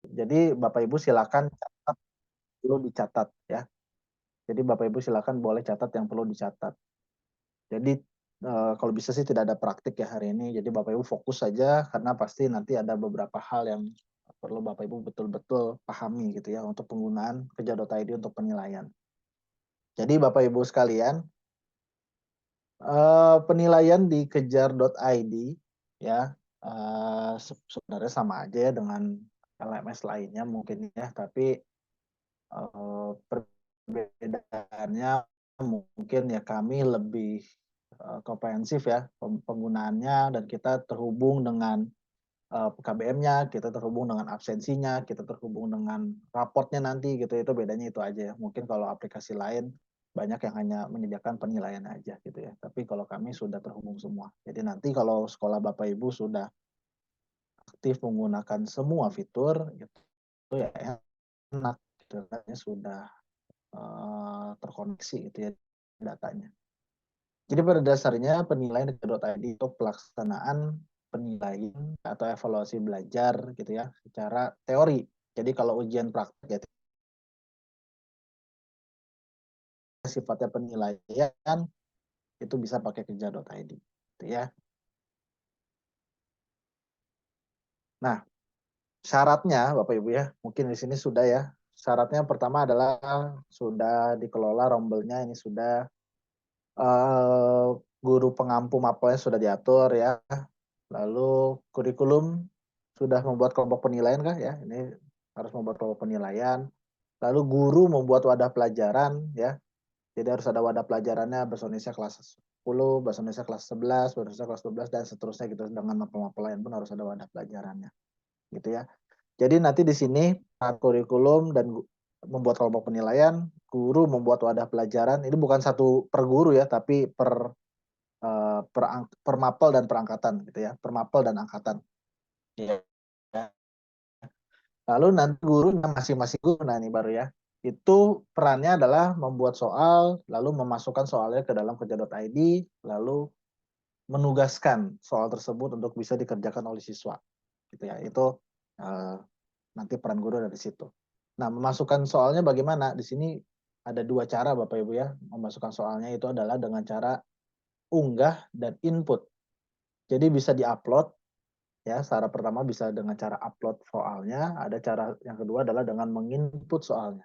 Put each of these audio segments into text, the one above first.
Jadi Bapak Ibu silakan catat, perlu dicatat ya. Jadi Bapak Ibu silakan boleh catat yang perlu dicatat. Jadi, kalau bisa sih tidak ada praktik ya hari ini, jadi Bapak Ibu fokus saja karena pasti nanti ada beberapa hal yang perlu Bapak Ibu betul-betul pahami gitu ya untuk penggunaan Kejar.id untuk penilaian. Jadi Bapak Ibu sekalian, penilaian di Kejar.id ya, sebenarnya sama aja ya dengan LMS lainnya mungkin ya, tapi, perbedaannya mungkin ya kami lebih, komprehensif ya penggunaannya dan kita terhubung dengan, KBM-nya, kita terhubung dengan absensinya, kita terhubung dengan raportnya nanti gitu, itu bedanya itu aja ya. Mungkin kalau aplikasi lain banyak yang hanya menyediakan penilaian aja gitu ya, tapi kalau kami sudah terhubung semua. Jadi nanti kalau sekolah Bapak Ibu sudah aktif menggunakan semua fitur, itu ya enak gitu kan ya, sudah, terkoneksi gitu ya datanya. Jadi pada dasarnya penilaian Kejar.id itu pelaksanaan penilaian atau evaluasi belajar gitu ya secara teori. Jadi kalau ujian praktek ya sifatnya penilaian itu bisa pakai Kejar.id gitu ya. Nah, syaratnya Bapak Ibu ya, mungkin di sini sudah ya. Syaratnya pertama adalah sudah dikelola rombelnya ini sudah, eee, guru pengampu mapelnya sudah diatur ya. Lalu kurikulum sudah membuat kelompok penilaian kah ya? Ini harus membuat kelompok penilaian. Lalu guru membuat wadah pelajaran ya. Jadi harus ada wadah pelajarannya bahasa Indonesia kelas 10, bahasa Indonesia kelas 11, bahasa Indonesia kelas 12 dan seterusnya gitu. Dengan mapel-mapel lain pun harus ada wadah pelajarannya, gitu ya. Jadi nanti di sini kurikulum dan membuat kelompok penilaian, guru membuat wadah pelajaran. Ini bukan satu per guru ya, tapi per mapel dan perangkatan gitu ya, per mapel dan angkatan. Iya. Lalu nanti gurunya masing-masing guru, nah ini baru ya, itu perannya adalah membuat soal, lalu memasukkan soalnya ke dalam Kerja.id, lalu menugaskan soal tersebut untuk bisa dikerjakan oleh siswa, gitu ya. Itu, eee, nanti peran guru ada di situ. Nah, memasukkan soalnya bagaimana? Di sini ada 2 cara Bapak Ibu ya, memasukkan soalnya itu adalah dengan cara unggah dan input. Jadi bisa di-upload. Ya, cara pertama bisa dengan cara upload soalnya, ada cara yang kedua adalah dengan menginput soalnya.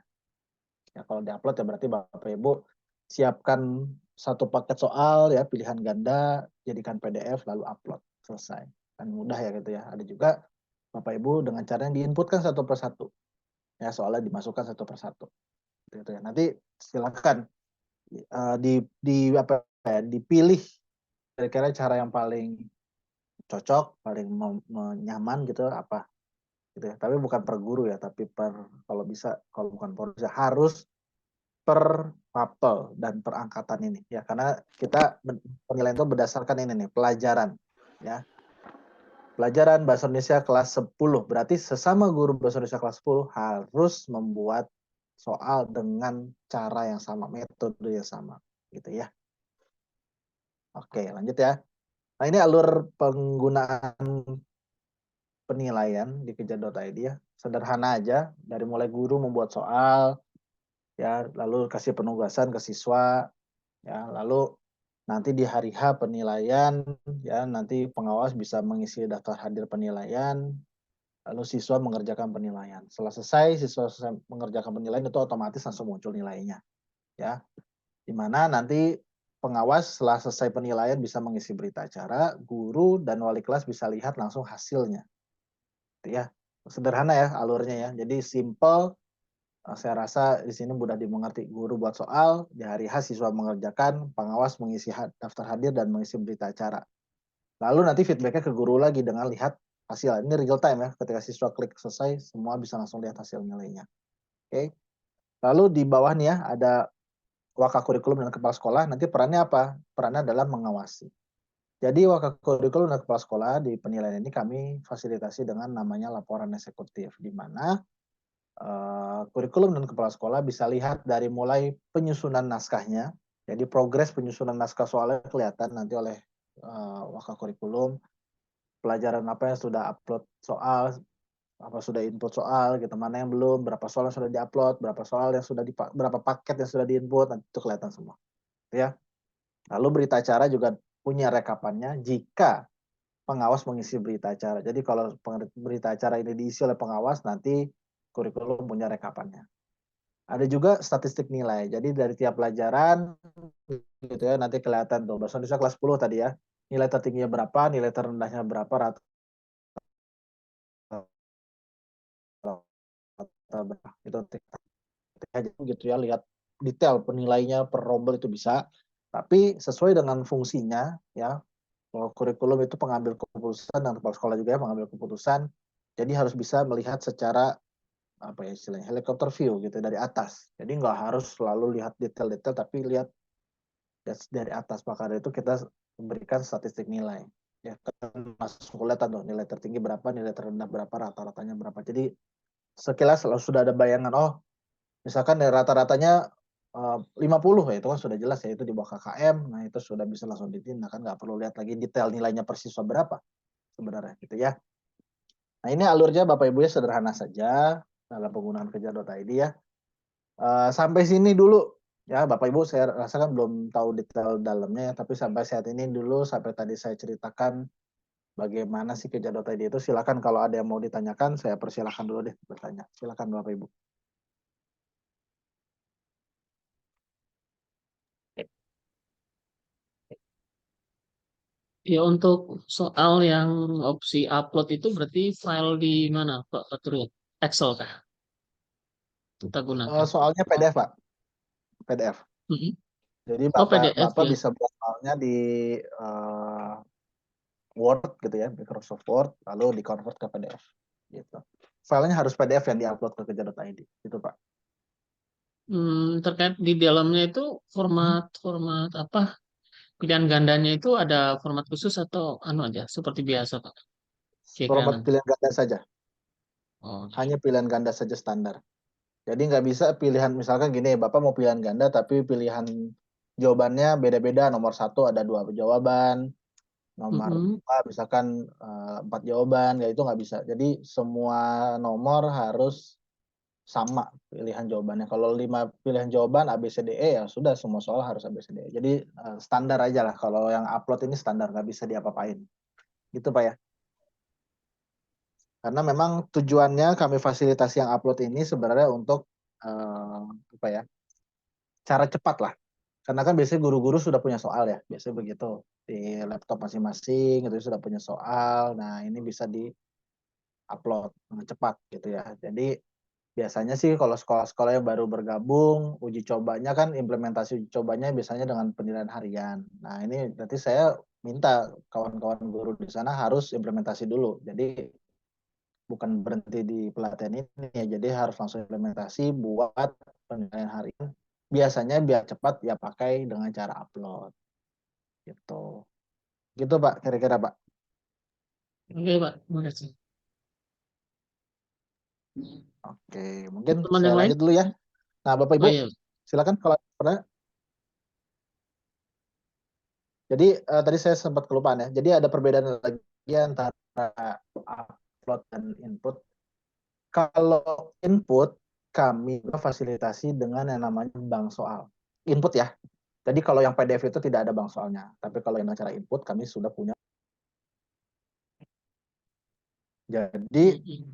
Ya, kalau di-upload ya berarti Bapak Ibu siapkan satu paket soal ya, pilihan ganda, jadikan PDF lalu upload, selesai. Kan mudah ya gitu ya. Ada juga Bapak Ibu dengan cara yang diinputkan satu per satu, ya soalnya dimasukkan satu per satu, gitu ya. Nanti silakan, apa ya, dipilih kira-kira cara yang paling cocok, paling nyaman gitu apa. Gitu ya, tapi bukan per guru ya, tapi kalau bisa kalau bukan per bisa harus per mapel dan per angkatan ini ya, karena kita penilaian itu berdasarkan ini nih, pelajaran ya. Pelajaran bahasa Indonesia kelas 10, berarti sesama guru bahasa Indonesia kelas 10 harus membuat soal dengan cara yang sama, metode yang sama, gitu ya. Oke, lanjut ya. Nah, ini alur penggunaan penilaian di Kejar.id ya, sederhana aja, dari mulai guru membuat soal, ya, lalu kasih penugasan ke siswa, ya, lalu nanti di hari H penilaian, ya, nanti pengawas bisa mengisi daftar hadir penilaian, lalu siswa mengerjakan penilaian. Setelah selesai, siswa selesai mengerjakan penilaian itu otomatis langsung muncul nilainya, ya. Di mana nanti pengawas setelah selesai penilaian bisa mengisi berita acara, guru dan wali kelas bisa lihat langsung hasilnya, gitu ya. Sederhana ya alurnya ya. Jadi simple. Saya rasa di sini mudah dimengerti. Guru buat soal, di hari H siswa mengerjakan, pengawas mengisi daftar hadir dan mengisi berita acara. Lalu nanti feedback-nya ke guru lagi dengan lihat hasil. Ini real time ya, ketika siswa klik selesai, semua bisa langsung lihat hasil nilainya. Oke. Lalu di bawah nih ya, ada Wakakurikulum dan kepala sekolah, nanti perannya apa? Perannya adalah mengawasi. Jadi Wakakurikulum dan kepala sekolah di penilaian ini kami fasilitasi dengan namanya laporan eksekutif, di mana kurikulum dan kepala sekolah bisa lihat dari mulai penyusunan naskahnya, jadi progres penyusunan naskah soalnya kelihatan nanti oleh, Wakakurikulum, pelajaran apa yang sudah upload soal, apa sudah input soal gitu, mana yang belum, berapa soal yang sudah diupload, berapa soal yang sudah berapa paket yang sudah diinput, nanti itu kelihatan semua. Ya. Lalu berita acara juga punya rekapannya jika pengawas mengisi berita acara. Jadi kalau berita acara ini diisi oleh pengawas, nanti kurikulum punya rekapannya. Ada juga statistik nilai. Jadi dari tiap pelajaran gitu ya, nanti kelihatan tuh. Bahasa Indonesia kelas 10 tadi ya. Nilai tertingginya berapa, nilai terendahnya berapa, rata berapa. Itu aja gitu ya, lihat detail penilainya per rombel itu bisa. Tapi sesuai dengan fungsinya ya. Kalau kurikulum itu pengambil keputusan dan kepala sekolah juga ya pengambil keputusan. Jadi harus bisa melihat secara apa ya istilahnya helikopter view gitu dari atas. Jadi nggak harus selalu lihat detail-detail tapi lihat dari atas. Maka dari itu kita memberikan statistik nilai. Ya kan langsung kelihatan tuh nilai tertinggi berapa, nilai terendah berapa, rata-ratanya berapa. Jadi sekilas sudah ada bayangan oh misalkan rata-ratanya 50 ya itu kan sudah jelas ya itu di bawah KKM. Nah itu sudah bisa langsung ditindak kan nggak perlu lihat lagi detail nilainya per siswa berapa sebenarnya gitu ya. Nah ini alurnya Bapak Ibu ya sederhana saja dalam penggunaan kejar.id ya. Sampai sini dulu ya Bapak Ibu saya rasakan belum tahu detail dalamnya ya, tapi sampai saat ini dulu sampai tadi saya ceritakan bagaimana sih kejar.id itu silakan kalau ada yang mau ditanyakan saya persilahkan dulu deh bertanya. Silakan Bapak Ibu. Ya untuk soal yang opsi upload itu berarti file di mana Pak Fatur? Excel kah kita gunakan? Soalnya PDF Pak, PDF. Mhm. Jadi Oh PDF Bapak ya. bisa buat filenya di uh, Word gitu ya, Microsoft Word, lalu di-convert ke PDF. Gitu. Filenya harus PDF yang di-upload ke kejar.id. Gitu Pak. Terkait di dalamnya itu format apa pilihan gandanya itu ada format khusus atau anu aja seperti biasa Pak? Cek Format kanan. pilihan ganda saja. Oh, Hanya pilihan ganda saja standar. Jadi nggak bisa pilihan, misalkan gini, Bapak mau pilihan ganda, tapi pilihan jawabannya beda-beda. Nomor 1 ada 2 jawaban, nomor mm-mm. 2 misalkan 4 jawaban, ya itu nggak bisa. Jadi semua nomor harus sama pilihan jawabannya. Kalau 5 pilihan jawaban A, B, C, D, E, ya sudah semua soal harus A, B, C, D, E. Jadi standar aja lah. Kalau yang upload ini standar, nggak bisa diapa-apain. Gitu Pak ya. Karena memang tujuannya kami fasilitasi yang upload ini sebenarnya untuk apa ya, cara cepat lah. Karena kan biasanya guru-guru sudah punya soal ya, biasanya begitu. Di laptop masing-masing itu sudah punya soal. Nah ini bisa di-upload dengan cepat gitu ya. Jadi biasanya sih kalau sekolah-sekolah yang baru bergabung, uji cobanya kan implementasi uji cobanya biasanya dengan penilaian harian. Nah ini berarti saya minta kawan-kawan guru di sana harus implementasi dulu. Jadi bukan berhenti di pelatihan ini ya, jadi harus langsung implementasi buat penilaian harian. Biasanya biar cepat ya pakai dengan cara upload gitu. Gitu Pak, kira-kira Pak. Oke Pak, terima kasih. Oke, mungkin Teman saya yang lain? lanjut dulu ya. Nah, Bapak Oh Ibu, iya. silakan kalau pernah. Jadi tadi saya sempat kelupaan ya. Jadi ada perbedaan lagi antara upload dan input. Kalau input kami fasilitasi dengan yang namanya bank soal. Input ya. Jadi kalau yang PDF itu tidak ada bank soalnya. Tapi kalau yang cara input kami sudah punya. Jadi Mm-mm.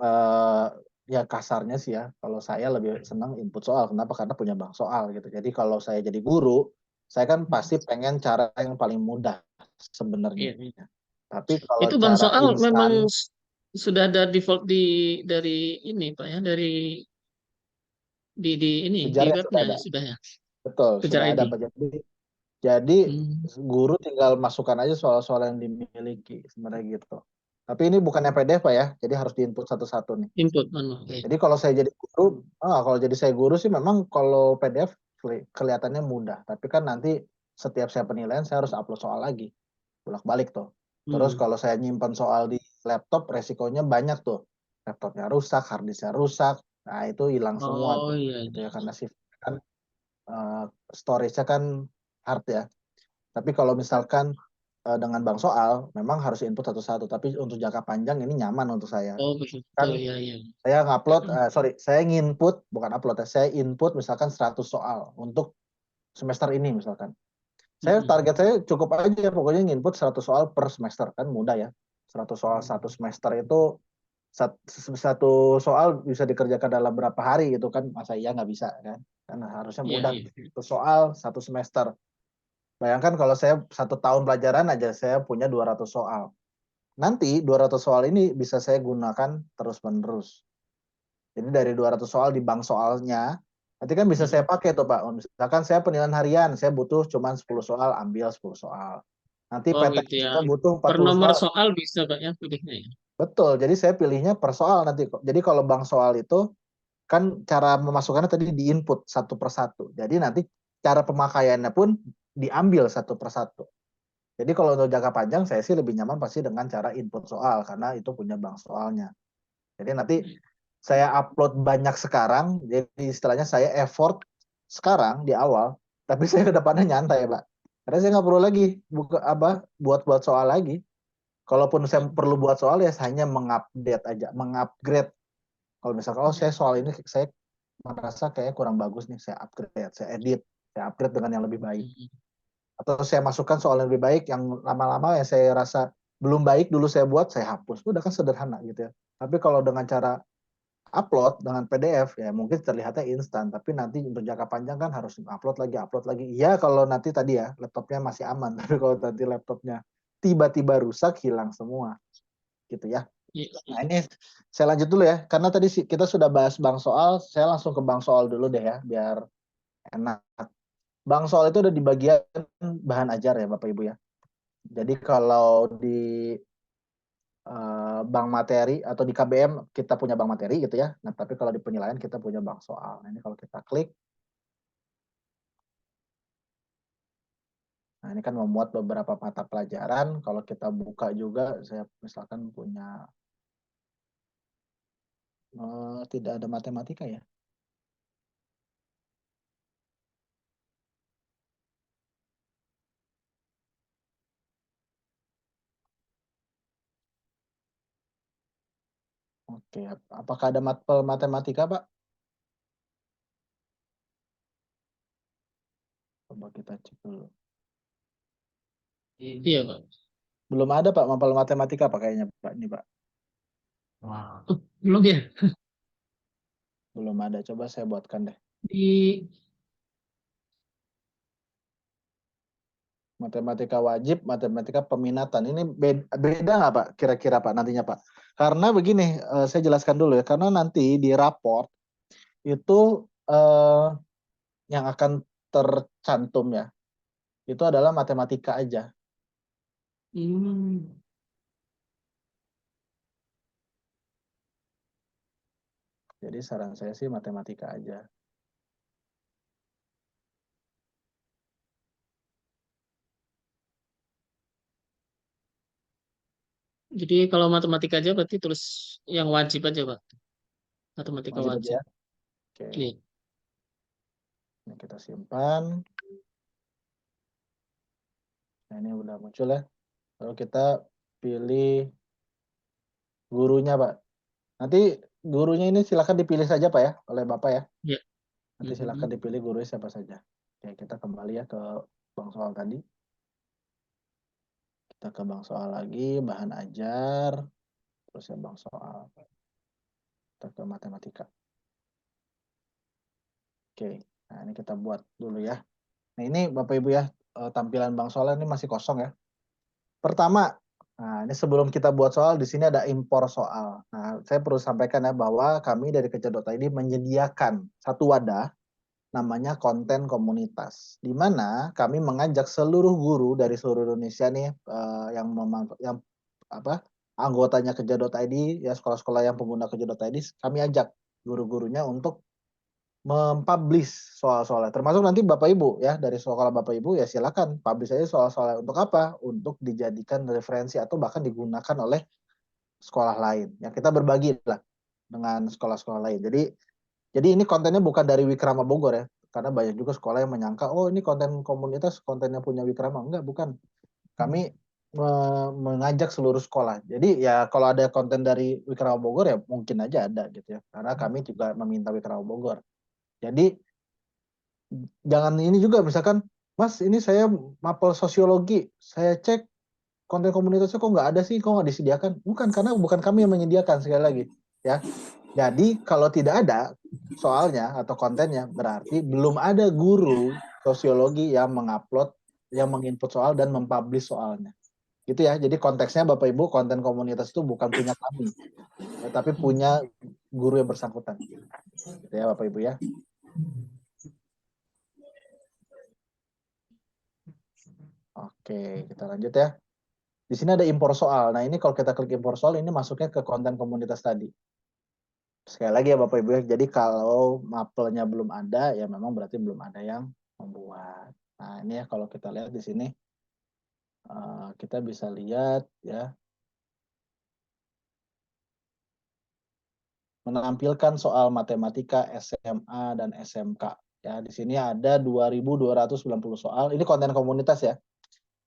eh, ya kasarnya sih ya, kalau saya lebih senang input soal. Kenapa? Karena punya bank soal gitu. Jadi kalau saya jadi guru, saya kan pasti pengen cara yang paling mudah sebenarnya. Iya, iya. Tapi kalau Itu bang cara soal memang instan, sudah ada default dari ini Pak ya di ini di kejarnya sudah webnya ada. ya sudah ya Betul, kejar sudah ID. ada Pak. Jadi Hmm. guru tinggal masukkan aja soal-soal yang dimiliki sebenarnya gitu. Tapi ini bukannya PDF Pak ya, jadi harus diinput satu-satu nih. Input mana? Oke. Jadi kalau saya jadi guru, kalau jadi saya guru sih memang kalau PDF kelihatannya mudah. Tapi kan nanti setiap saya penilaian saya harus upload soal lagi, bolak-balik tuh. Terus Hmm. kalau saya nyimpan soal di laptop, resikonya banyak tuh. Laptopnya rusak, harddisknya rusak. Nah itu hilang semua Oh tuh, iya, gitu ya iya. karena sih kan storage-nya kan hard ya. Tapi kalau misalkan dengan bank soal memang harus input satu-satu, tapi untuk jangka panjang ini nyaman untuk saya. Oh begitu Kan ya ya. saya saya nginput, bukan upload ya, saya input misalkan 100 soal untuk semester ini misalkan. Saya target saya cukup aja, pokoknya nginput 100 soal per semester, kan mudah ya. 100 soal satu semester itu satu soal bisa dikerjakan dalam berapa hari gitu kan, masa iya nggak bisa kan? Karena harusnya Iya, mudah. iya. Satu soal satu semester. Bayangkan kalau saya 1 tahun pelajaran aja saya punya 200 soal. Nanti 200 soal ini bisa saya gunakan terus-menerus. Jadi dari 200 soal di bank soalnya, nanti kan bisa saya pakai tuh Pak. Misalkan saya penilaian harian, saya butuh cuma 10 soal, ambil 10 soal. Nanti Oh PT gitu ya. saya butuh Per 40 nomor soal. soal bisa Kak ya pilihnya ya. Betul, jadi saya pilihnya per soal nanti. Jadi kalau bank soal itu, kan cara memasukkannya tadi di input satu per satu. Jadi nanti cara pemakaiannya pun diambil satu per satu. Jadi kalau untuk jangka panjang saya sih lebih nyaman pasti dengan cara input soal karena itu punya bank soalnya. Jadi nanti saya upload banyak sekarang, jadi istilahnya saya effort sekarang di awal, tapi saya ke depannya nyantai, Pak. Karena saya nggak perlu lagi buat soal lagi. Kalaupun saya perlu buat soal ya hanya mengupdate aja, mengupgrade. Kalau misalkan saya soal ini saya merasa kayak kurang bagus nih, saya upgrade, saya edit, saya upgrade dengan yang lebih baik. Atau saya masukkan soal yang lebih baik, yang lama-lama yang saya rasa belum baik dulu saya buat, saya hapus. Udah kan sederhana gitu ya. Tapi kalau dengan cara upload dengan PDF ya mungkin terlihatnya instan, tapi nanti untuk jangka panjang kan harus upload lagi. Iya kalau nanti tadi ya laptopnya masih aman, tapi kalau nanti laptopnya tiba-tiba rusak hilang semua gitu ya. Nah ini saya lanjut dulu ya, karena tadi kita sudah bahas bank soal, saya langsung ke bank soal dulu deh ya, biar enak. Bank soal itu ada di bagian bahan ajar ya Bapak Ibu ya. Jadi kalau di bank materi atau di KBM kita punya bank materi gitu ya. Nah, tapi kalau di penilaian kita punya bank soal. Nah, ini kalau kita klik, nah ini kan memuat beberapa mata pelajaran. Kalau kita buka juga, saya misalkan punya tidak ada matematika ya. Oke, apakah ada matematika Pak? Coba kita cek dulu. Iya Pak. Belum ada Pak mapel matematika Pak kayaknya Pak ini Pak. Belum ya. Belum ada. Coba saya buatkan deh. Di Matematika wajib, matematika peminatan. Ini beda nggak Pak kira-kira Pak nantinya Pak? Karena begini, saya jelaskan dulu ya. Karena nanti di raport itu yang akan tercantum ya, itu adalah matematika aja. hmm, Jadi saran saya sih matematika aja. jadi kalau matematika aja berarti tulis yang wajib aja Pak. Matematika Wajib aja wajib. ya. Oke, Iya. ini kita simpan. Nah ini udah muncul ya. Lalu kita pilih gurunya Pak. Nanti gurunya ini silakan dipilih saja Pak ya, oleh Bapak ya. Iya. Nanti silakan dipilih gurunya siapa saja. Oke, kita kembali ya ke bank soal tadi. Kita ke bank soal lagi, bahan ajar, terus ya bank soal. Kita ke matematika. Oke, nah ini kita buat dulu ya. Nah ini Bapak Ibu ya, tampilan bank soal ini masih kosong ya. Pertama, nah ini sebelum kita buat soal, di sini ada impor soal. Nah, saya perlu sampaikan ya bahwa kami dari Kecer.id menyediakan satu wadah namanya konten komunitas, di mana kami mengajak seluruh guru dari seluruh Indonesia nih yang apa anggotanya Kecer.id ya, sekolah-sekolah yang pengguna Kecer.id, kami ajak guru-gurunya untuk mempublish soal-soalnya. Termasuk nanti Bapak Ibu ya, dari sekolah Bapak Ibu ya silakan publish aja soal-soalnya. Untuk apa? Untuk dijadikan referensi atau bahkan digunakan oleh sekolah lain. Ya kita berbagi lah dengan sekolah-sekolah lain. Jadi ini kontennya bukan dari Wikrama Bogor ya. Karena banyak juga sekolah yang menyangka, oh ini konten komunitas, kontennya punya Wikrama. Enggak, bukan. Kami mengajak seluruh sekolah. Jadi ya kalau ada konten dari Wikrawa Bogor ya mungkin aja ada gitu ya. Karena kami juga meminta Wikrawa Bogor. Jadi jangan ini juga misalkan, Mas ini saya mapel sosiologi, saya cek konten komunitasnya kok nggak ada sih, kok nggak disediakan. Bukan, karena bukan kami yang menyediakan sekali lagi. Ya, jadi kalau tidak ada soalnya atau kontennya, berarti belum ada guru sosiologi yang mengupload, yang menginput soal dan mempublish soalnya. Gitu ya. Jadi konteksnya Bapak Ibu, konten komunitas itu bukan punya kami, ya, tapi punya guru yang bersangkutan. Gitu ya Bapak Ibu ya. Oke, kita lanjut ya. Di sini ada impor soal. Nah, ini kalau kita klik impor soal, ini masuknya ke konten komunitas tadi. Sekali lagi ya Bapak Ibu ya, jadi kalau mapelnya belum ada, ya memang berarti belum ada yang membuat. Nah, ini ya kalau kita lihat di sini, kita bisa lihat ya, menampilkan soal matematika SMA dan SMK. Ya, di sini ada 2.290 soal. Ini konten komunitas ya.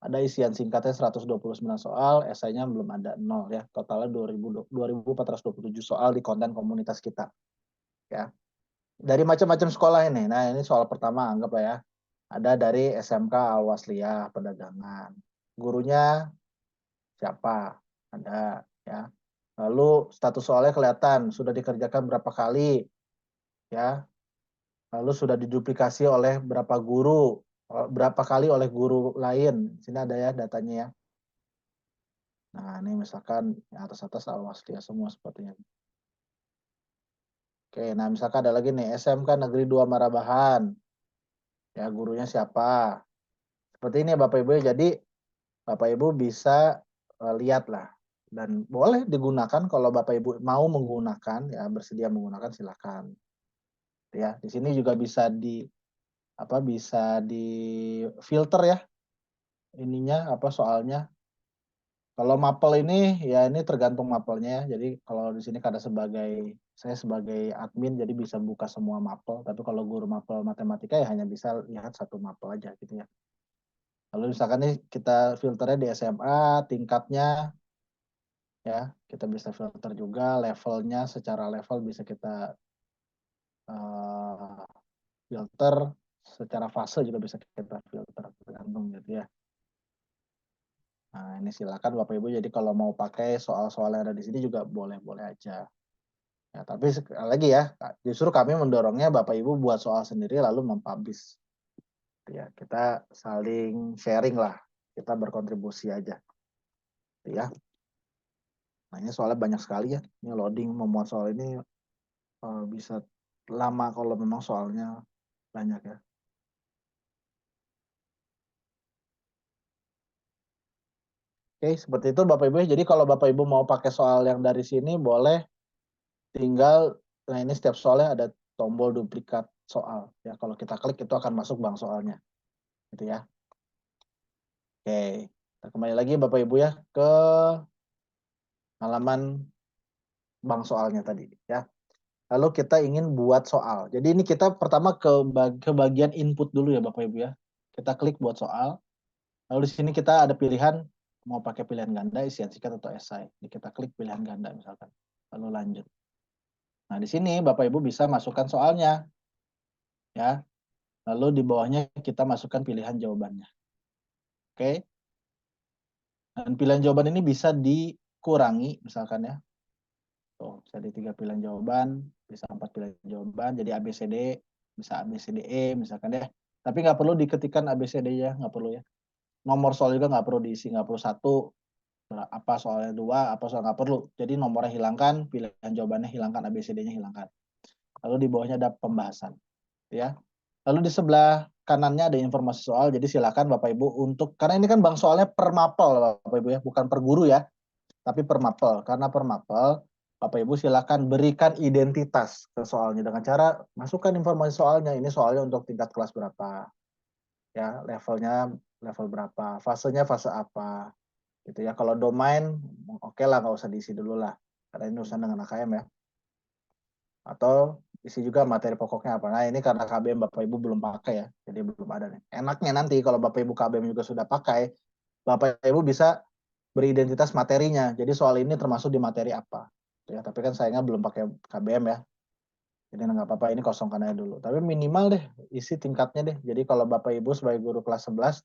Ada isian singkatnya 129 soal, esainya belum ada 0 ya. Totalnya 2.427 soal di konten komunitas kita. Ya. Dari macam-macam sekolah ini. Nah, ini soal pertama anggap ya. Ada dari SMK Al-Wasliyah Perdagangan. Gurunya siapa? Ada ya. Lalu status soalnya kelihatan, sudah dikerjakan berapa kali ya. Lalu sudah diduplikasi oleh berapa guru, berapa kali oleh guru lain. Sini ada ya datanya ya. Nah, ini misalkan atas-atas Al-Wasliyah semua sepertinya. Oke, nah misalkan ada lagi nih SMK Negeri 2 Marabahan. Ya, gurunya siapa? Seperti ini ya Bapak Ibu. Jadi Bapak Ibu bisa lihat lah, dan boleh digunakan kalau Bapak Ibu mau menggunakan ya, bersedia menggunakan silakan. Ya, di sini juga bisa bisa di filter ya ininya apa soalnya. Kalau mapel ini ya ini tergantung mapelnya ya. Jadi kalau di sini kada saya sebagai admin jadi bisa buka semua mapel, tapi kalau guru mapel matematika ya hanya bisa lihat satu mapel aja gitu ya. Lalu misalkan nih kita filternya di SMA, tingkatnya ya, kita bisa filter juga levelnya, secara level bisa kita uh, filter, secara fase juga bisa kita filter, tergantung gitu ya. Nah, ini silakan Bapak Ibu, jadi kalau mau pakai soal-soal yang ada di sini juga boleh-boleh aja. Ya, tapi sekali lagi ya, justru kami mendorongnya Bapak Ibu buat soal sendiri lalu mempublish. Ya, kita saling sharing lah, kita berkontribusi aja. Ya. Nah, ini soalnya banyak sekali ya. Ini loading memuat soal ini bisa lama kalau memang soalnya banyak ya. Oke, seperti itu Bapak Ibu. Jadi kalau Bapak Ibu mau pakai soal yang dari sini boleh, tinggal nah ini setiap soalnya ada tombol duplikat soal ya. Kalau kita klik itu akan masuk bank soalnya. Gitu ya. Oke. Kita kembali lagi Bapak Ibu ya ke halaman bank soalnya tadi ya. Lalu kita ingin buat soal. Jadi ini kita pertama ke bagian input dulu ya Bapak Ibu ya. Kita klik buat soal. Lalu di sini kita ada pilihan mau pakai pilihan ganda, isian singkat atau esai. Jadi kita klik pilihan ganda misalkan. Lalu lanjut. Nah, di sini Bapak Ibu bisa masukkan soalnya. Ya. Lalu di bawahnya kita masukkan pilihan jawabannya. Oke. Dan pilihan jawaban ini bisa dikurangi misalkan ya. Tuh, bisa di 3 pilihan jawaban, bisa 4 pilihan jawaban, jadi ABCD, bisa ABCDE misalkan ya. Tapi nggak perlu diketikkan ABCD ya, nggak perlu ya. Nomor soal juga nggak perlu diisi, nggak perlu 1, apa soalnya 2, apa soal nggak perlu. Jadi nomornya hilangkan, pilihan jawabannya hilangkan, ABCD-nya hilangkan. Lalu di bawahnya ada pembahasan, ya. Lalu di sebelah kanannya ada informasi soal, jadi silakan Bapak Ibu untuk, karena ini kan bank soalnya per mapel Bapak Ibu ya, bukan per guru ya, tapi per mapel. Karena per mapel, Bapak Ibu silakan berikan identitas ke soalnya dengan cara masukkan informasi soalnya. Ini soalnya untuk tingkat kelas berapa, ya levelnya level berapa, fasenya fase apa, gitu ya. Kalau domain, oke lah nggak usah diisi dulu lah, karena ini urusan dengan AKM ya. Atau isi juga materi pokoknya apa. Nah ini karena KBM Bapak Ibu belum pakai ya, jadi belum ada nih. Enaknya nanti kalau Bapak Ibu KBM juga sudah pakai, Bapak Ibu bisa beridentitas materinya. Jadi soal ini termasuk di materi apa. Ya, tapi kan sayangnya belum pakai KBM ya. Jadi nggak apa-apa, ini kosongkan aja dulu. Tapi minimal deh isi tingkatnya deh. Jadi kalau Bapak Ibu sebagai guru kelas 11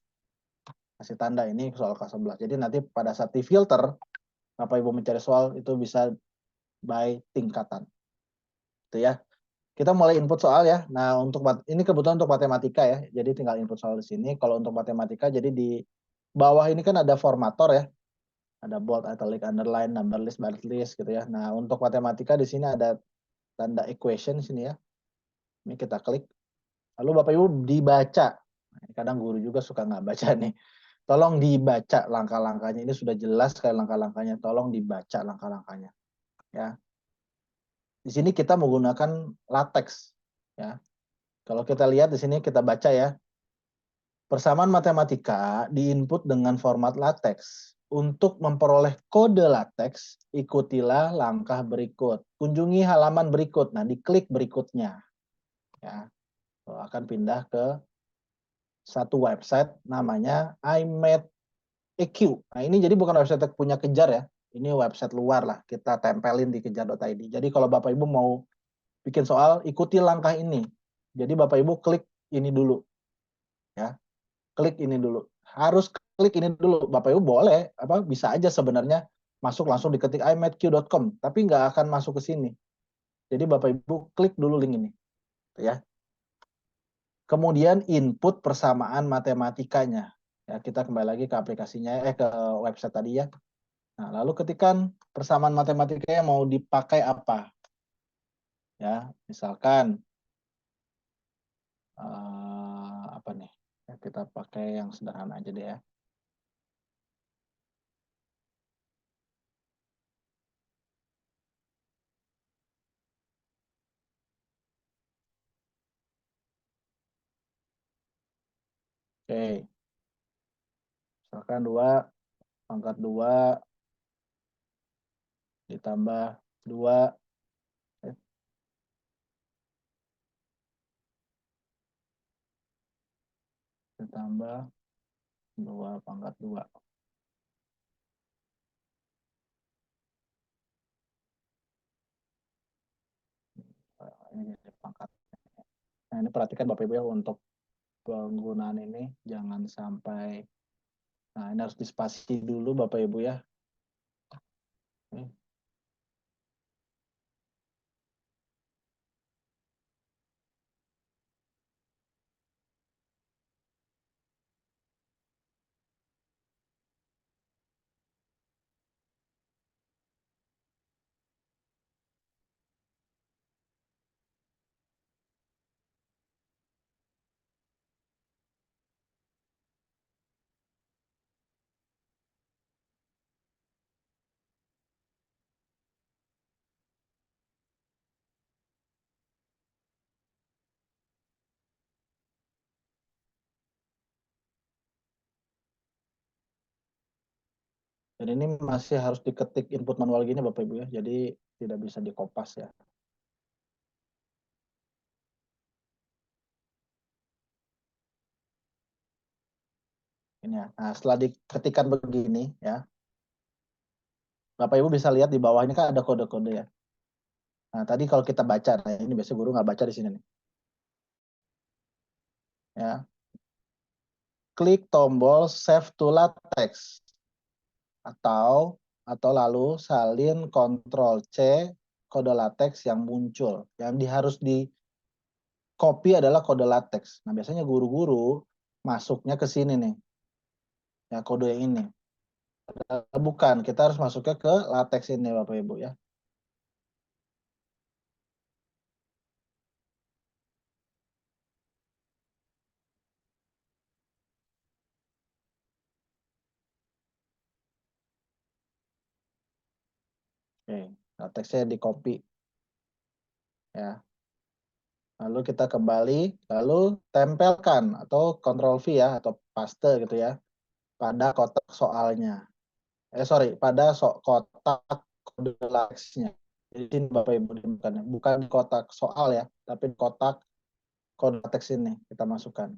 kasih tanda ini soal kelas 11. Jadi nanti pada saat di filter Bapak Ibu mencari soal itu bisa by tingkatan. Itu ya. Kita mulai input soal ya. Nah, untuk ini kebetulan untuk matematika ya. Jadi tinggal input soal di sini. Kalau untuk matematika jadi di bawah ini kan ada formator ya. Ada bold, italic, underline, number list, bar list gitu ya. Nah, untuk matematika di sini ada tanda equation di sini ya. Ini kita klik. Lalu Bapak Ibu dibaca. Kadang guru juga suka nggak baca nih. Tolong dibaca langkah-langkahnya. Ini sudah jelas sekali langkah-langkahnya. Tolong dibaca langkah-langkahnya. Ya. Di sini kita menggunakan latex. Ya. Kalau kita lihat di sini kita baca ya. Persamaan matematika diinput dengan format latex. Untuk memperoleh kode latex, ikutilah langkah berikut. Kunjungi halaman berikut. Nah, diklik berikutnya. Ya. Akan pindah ke satu website namanya iMathEQ. Nah, ini jadi bukan website punya Kejar ya. Ini website luar lah. Kita tempelin di kejar.id. Jadi kalau Bapak Ibu mau bikin soal, ikuti langkah ini. Jadi Bapak Ibu klik ini dulu. Ya. Klik ini dulu. Harus klik ini dulu. Bapak Ibu boleh, bisa aja sebenarnya masuk langsung diketik imathq.com, tapi nggak akan masuk ke sini. Jadi Bapak Ibu klik dulu link ini. Ya. Kemudian input persamaan matematikanya. Ya, kita kembali lagi ke aplikasinya, ke website tadi ya. Nah, lalu ketikan persamaan matematikanya mau dipakai apa. Ya, misalkan apa nih? Ya, kita pakai yang sederhana aja deh ya. Oke. Misalkan 2 pangkat 2 ditambah 2 ditambah 2 pangkat 2. Ini jadi pangkat. Nah, ini perhatikan Bapak Ibu ya, untuk penggunaan ini jangan sampai, nah ini harus dispasi dulu Bapak Ibu ya. Dan ini masih harus diketik input manual gini Bapak Ibu ya. Jadi tidak bisa dikopas ya. Ini ya. Nah, setelah diketikkan begini ya, Bapak Ibu bisa lihat di bawah ini kan ada kode-kode ya. Nah, tadi kalau kita baca, nah ini biasanya guru nggak baca di sini nih. Ya. Klik tombol Save to LaTeX. Atau lalu salin Ctrl C kode latex yang muncul. Yang harus di copy adalah kode latex. Nah, biasanya guru-guru masuknya ke sini nih. Ya, kode yang ini. Bukan, kita harus masuknya ke latex ini Bapak Ibu ya. Oke, latexnya di copy ya. Lalu kita kembali, lalu tempelkan atau Ctrl V ya, atau paste gitu ya, pada kotak soalnya. Pada kotak kode latexnya. Jadi ini Bapak Ibu bukan di kotak soal ya, tapi di kotak kode latex ini kita masukkan.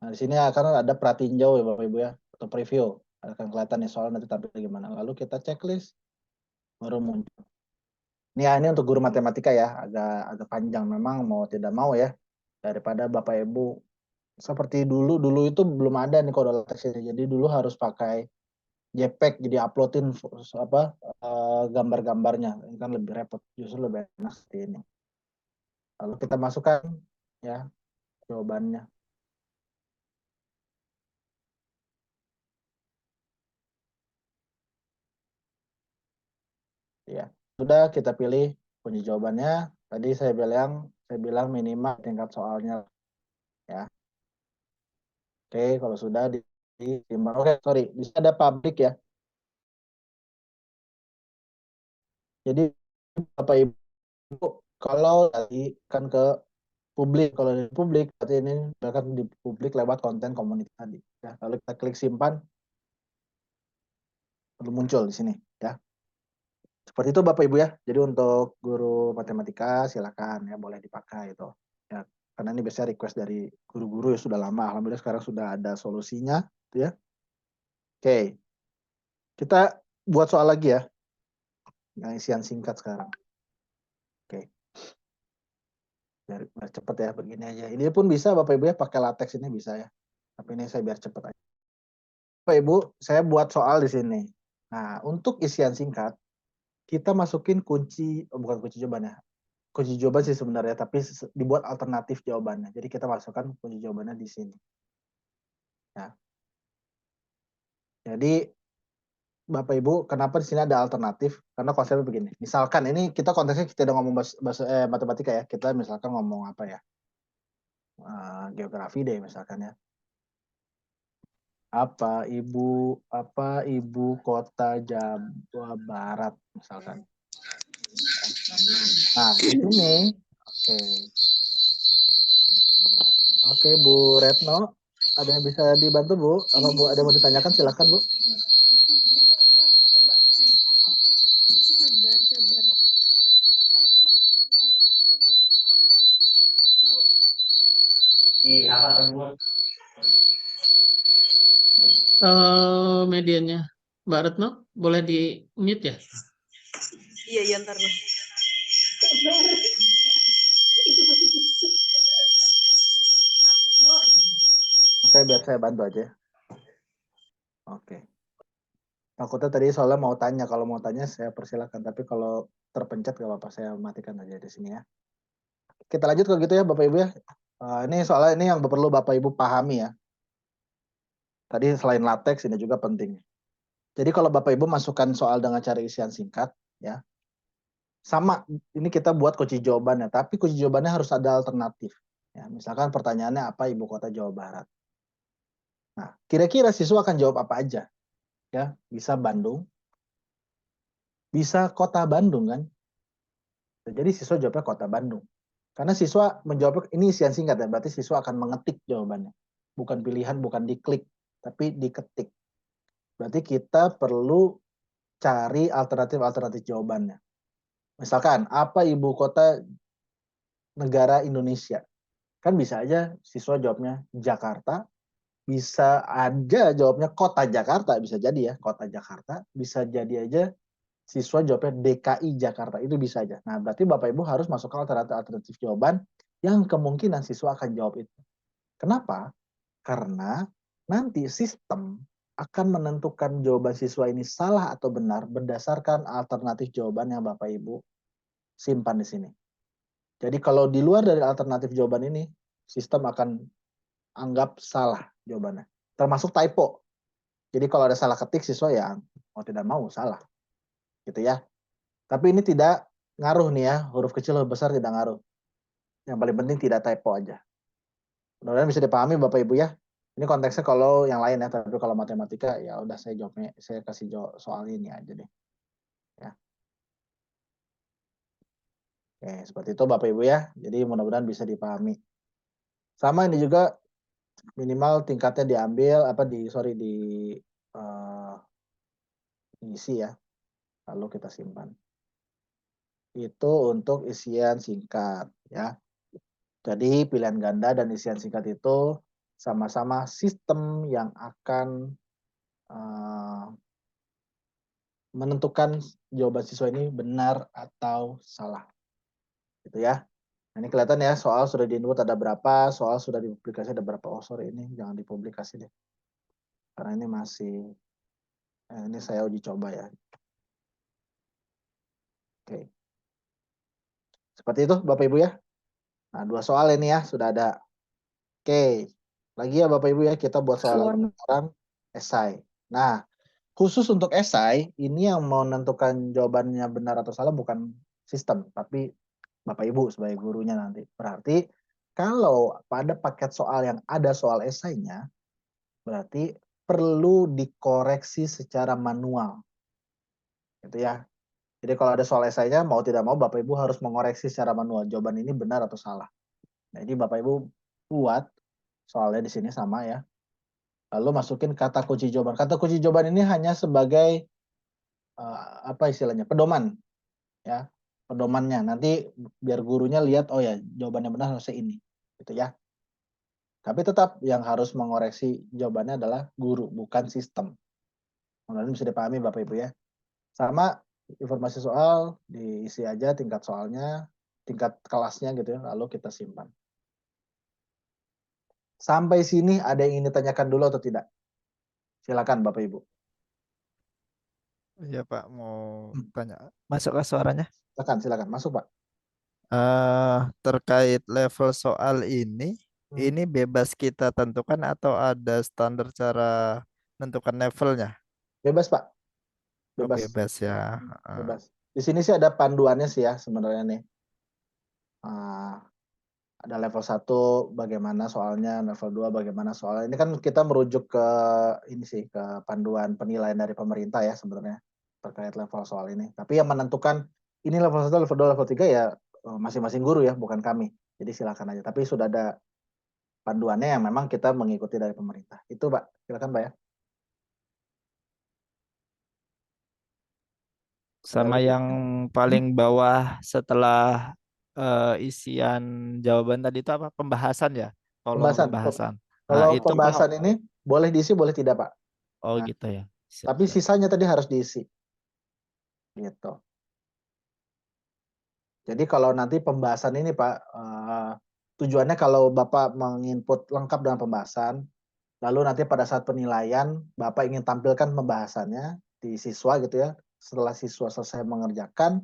Nah, di sini akan ada pratinjau ya Bapak Ibu ya, atau preview. akan kelihatan nih soal nanti tampil gimana. Lalu kita checklist, baru muncul. Ini untuk guru matematika ya, agak panjang memang mau tidak mau ya, daripada Bapak Ibu seperti dulu itu belum ada nih kode latex ini. Jadi dulu harus pakai JPEG, jadi uploadin gambar-gambarnya. Ini kan lebih repot, justru lebih enak seperti ini. Lalu kita masukkan ya jawabannya. Ya, sudah kita pilih kunci jawabannya. Tadi saya bilang minimal tingkat soalnya ya. Oke, kalau sudah ditimbang. Oke, sorry, bisa ada publik ya. Jadi Bapak Ibu kalau tadi kan ke publik, kalau di publik berarti ini akan di publik lewat konten komunitas tadi. Ya, lalu kita klik simpan, lalu muncul di sini ya. Seperti itu Bapak Ibu ya. Jadi untuk guru matematika silakan ya boleh dipakai itu. Ya, karena ini biasanya request dari guru-guru yang sudah lama. Alhamdulillah sekarang sudah ada solusinya gitu ya. Oke. Kita buat soal lagi ya. Yang isian singkat sekarang. Oke. Biar cepet ya begini aja. Ini pun bisa Bapak Ibu ya pakai latex ini bisa ya. Tapi ini saya biar cepet aja. Bapak Ibu, saya buat soal di sini. Nah, untuk isian singkat kita masukin bukan kunci jawaban ya. Kunci jawaban sih sebenarnya, tapi dibuat alternatif jawabannya. Jadi kita masukkan kunci jawabannya di sini. Ya. Jadi Bapak Ibu, kenapa di sini ada alternatif? Karena konsepnya begini. Misalkan ini kita konteksnya kita udah ngomong matematika ya. Kita misalkan ngomong apa ya? Geografi deh misalkan ya. Apa ibu kota Jawa Barat misalkan. Nah, di sini oke. Oke, Bu Retno, ada yang bisa dibantu Bu? Apa Bu ada yang mau ditanyakan? Silakan Bu. Medianya Mbak Retno boleh di mute ya? Iya ntar dulu. Oke, biar saya bantu aja. Oke. Takutnya tadi soalnya mau tanya. Kalau mau tanya saya persilakan. Tapi kalau terpencet gak apa-apa. Saya matikan aja di sini ya. Kita lanjut kalau gitu ya Bapak Ibu ya. Ini soalnya ini yang perlu Bapak Ibu pahami ya. Tadi selain latex ini juga penting. Jadi kalau Bapak Ibu masukkan soal dengan cara isian singkat ya. Sama, ini kita buat kunci jawabannya. Tapi kunci jawabannya harus ada alternatif. Ya, misalkan pertanyaannya apa ibu kota Jawa Barat. Nah, kira-kira siswa akan jawab apa aja? Ya, bisa Bandung, bisa kota Bandung kan? Jadi siswa jawabnya kota Bandung. Karena siswa menjawab ini isian singkat ya, berarti siswa akan mengetik jawabannya. Bukan pilihan, bukan diklik, tapi diketik. Berarti kita perlu cari alternatif-alternatif jawabannya. Misalkan, apa ibu kota negara Indonesia? Kan bisa aja siswa jawabnya Jakarta, bisa aja jawabnya kota Jakarta, bisa jadi ya, kota Jakarta, bisa jadi aja siswa jawabnya DKI Jakarta, itu bisa aja. Nah, berarti Bapak Ibu harus masuk ke alternatif jawaban yang kemungkinan siswa akan jawab itu. Kenapa? Karena nanti sistem akan menentukan jawaban siswa ini salah atau benar berdasarkan alternatif jawaban yang Bapak Ibu simpan di sini. Jadi kalau di luar dari alternatif jawaban ini, sistem akan anggap salah jawabannya. Termasuk typo. Jadi kalau ada salah ketik siswa ya mau tidak mau salah. Gitu ya. Tapi ini tidak ngaruh nih ya, huruf kecil huruf besar tidak ngaruh. Yang paling penting tidak typo aja. Mudah-mudahan bisa dipahami Bapak Ibu ya. Ini konteksnya kalau yang lain ya, tapi kalau matematika ya udah saya jawabnya, saya kasih jawab soal ini aja deh. Ya. Oke, seperti itu Bapak Ibu ya. Jadi mudah-mudahan bisa dipahami. Sama ini juga minimal tingkatnya diambil diisi ya. Lalu kita simpan. Itu untuk isian singkat ya. Jadi pilihan ganda dan isian singkat itu sama-sama sistem yang akan eh, menentukan jawaban siswa ini benar atau salah. Gitu ya. Nah, ini kelihatan ya, soal sudah di-input ada berapa, soal sudah dipublikasi ada berapa. Oh, sorry, ini jangan dipublikasi deh. Karena ini masih, ini saya uji coba ya. Oke. Seperti itu Bapak Ibu ya. Nah, 2 soal ini ya, sudah ada. Oke. Lagi ya Bapak Ibu ya, kita buat soal lagi sekarang esai. Nah, khusus untuk esai, ini yang menentukan jawabannya benar atau salah bukan sistem, tapi Bapak Ibu sebagai gurunya nanti. Berarti kalau pada paket soal yang ada soal esainya, berarti perlu dikoreksi secara manual. Gitu ya. Jadi kalau ada soal esainya, mau tidak mau Bapak Ibu harus mengoreksi secara manual. Jawaban ini benar atau salah. Nah, jadi Bapak Ibu buat soalnya di sini sama ya. Lalu masukin kata kunci jawaban. Kata kunci jawaban ini hanya sebagai apa istilahnya? Pedoman ya. Pedomannya. Nanti biar gurunya lihat oh ya, jawabannya benar harusnya ini. Gitu ya. Tapi tetap yang harus mengoreksi jawabannya adalah guru, bukan sistem. Mudah-mudahan bisa dipahami Bapak Ibu ya. Sama informasi soal diisi aja tingkat soalnya, tingkat kelasnya gitu ya, lalu kita simpan. Sampai sini ada yang ingin ditanyakan dulu atau tidak? Silakan Bapak Ibu. Iya Pak, mau tanya. Masuk ke suaranya? Silakan, masuk Pak. Terkait level soal ini Hmm. bebas kita tentukan atau ada standar cara menentukan levelnya? Bebas Pak, Oh, bebas. bebas ya. Bebas. Di sini sih ada panduannya sih ya sebenarnya nih. Ada level 1 bagaimana soalnya, level 2 bagaimana soalnya. Ini kan kita merujuk ke ini sih, ke panduan penilaian dari pemerintah ya sebenarnya terkait level soal ini. Tapi yang menentukan ini level 1, level 2, level 3 ya masing-masing guru ya, bukan kami. Jadi silakan aja. Tapi sudah ada panduannya yang memang kita mengikuti dari pemerintah. Itu Pak, silakan Pak ya. Sama yang paling bawah setelah isian jawaban tadi itu apa? Pembahasan ya? Kolom Pembahasan. pembahasan. Nah, Kalau itu pembahasan ini boleh diisi, boleh tidak Pak. oh Nah, gitu ya. Siap, tapi siap. sisanya tadi harus diisi. Gitu. Jadi kalau nanti pembahasan ini Pak, tujuannya kalau Bapak menginput lengkap dengan pembahasan, lalu nanti pada saat penilaian Bapak ingin tampilkan pembahasannya di siswa gitu ya, setelah siswa selesai mengerjakan,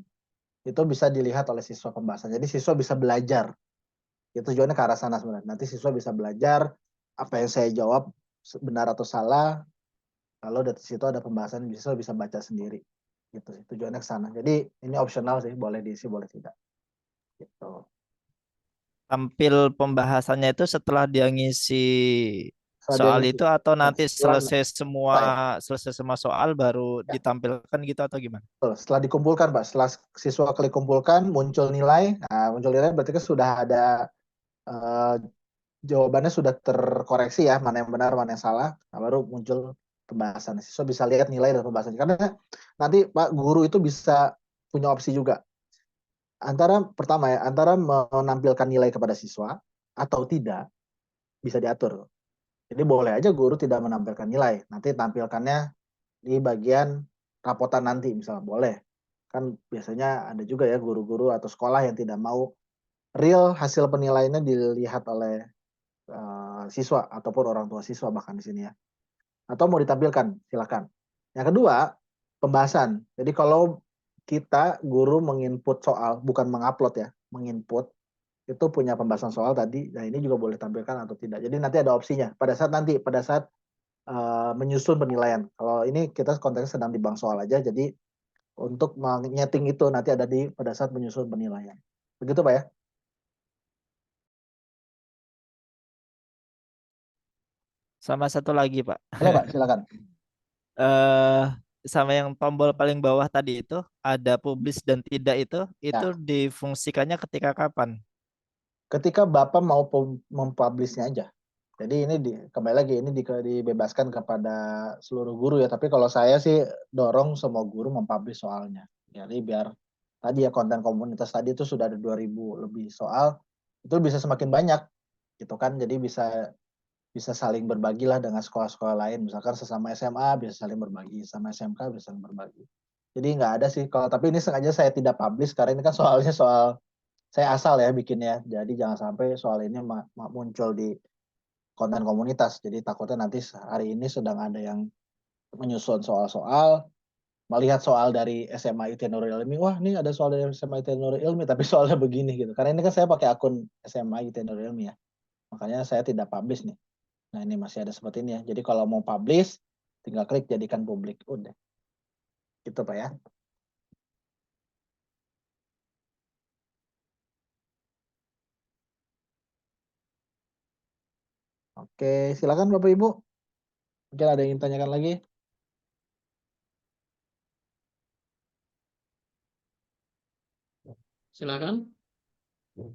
itu bisa dilihat oleh siswa pembahasan. Jadi siswa bisa belajar. Itu tujuannya ke arah sana sebenarnya. Nanti siswa bisa belajar apa yang saya jawab benar atau salah, lalu dari situ ada pembahasan, siswa bisa baca sendiri. Gitu sih, tujuannya ke sana. Jadi ini opsional sih, boleh diisi, boleh tidak. Gitu. Tampil pembahasannya itu setelah dia ngisi Setelah dia soal ngisi, itu atau nanti setelah selesai semua soal baru ya, ditampilkan gitu atau gimana? betul. Setelah dikumpulkan Pak, setelah siswa klik kumpulkan muncul nilai, nah muncul nilai berarti kan sudah ada eh, jawabannya sudah terkoreksi ya, mana yang benar, mana yang salah, nah, baru muncul pembahasan. Siswa bisa lihat nilai dan pembahasannya. Karena nanti Pak guru itu bisa punya opsi juga. Antara pertama ya, antara menampilkan nilai kepada siswa atau tidak bisa diatur. Jadi boleh aja guru tidak menampilkan nilai, nanti tampilkannya di bagian rapotan nanti misalnya boleh. Kan biasanya ada juga ya guru-guru atau sekolah yang tidak mau real hasil penilaiannya dilihat oleh siswa ataupun orang tua siswa bahkan di sini ya. Atau mau ditampilkan, silakan. Yang kedua, pembahasan. Jadi kalau kita guru menginput soal, bukan mengupload ya, menginput, itu punya pembahasan soal tadi, nah ini juga boleh tampilkan atau tidak. Jadi nanti ada opsinya. Pada saat menyusun penilaian. Kalau ini kita konteksnya sedang di bank soal aja, jadi untuk menyeting itu nanti ada di pada saat menyusun penilaian. Begitu Pak ya? Sama satu lagi Pak. Boleh Pak, silakan. eh Sama yang tombol paling bawah tadi itu ada publish dan tidak itu Ya, difungsikannya ketika kapan? ketika Bapak mau mempublishnya aja. Jadi ini kembali lagi ini dibebaskan kepada seluruh guru ya. Tapi kalau saya sih dorong semua guru mempublish soalnya. Jadi biar tadi ya konten komunitas tadi itu sudah ada 2000 lebih soal, itu bisa semakin banyak gitu kan. Jadi bisa bisa saling berbagi lah dengan sekolah-sekolah lain. Misalkan sesama SMA bisa saling berbagi, sama SMK bisa saling berbagi. Jadi nggak ada sih kalau, tapi ini sengaja saya tidak publish karena ini kan soalnya soal saya asal ya bikinnya. Jadi jangan sampai soal ini muncul di konten komunitas. Jadi takutnya nanti hari ini sedang ada yang menyusun soal-soal, melihat soal dari SMA IT Nurul Ilmi, wah ini ada soal dari SMA IT Nurul Ilmi tapi soalnya begini gitu. Karena ini kan saya pakai akun SMA IT Nurul Ilmi ya. Makanya saya tidak publish nih. Nah ini masih ada seperti ini ya. Jadi kalau mau publish, tinggal klik jadikan publik. Udah. Gitu Pak ya. Oke, silakan Bapak Ibu. Mungkin ada yang ingin tanyakan lagi? Silakan.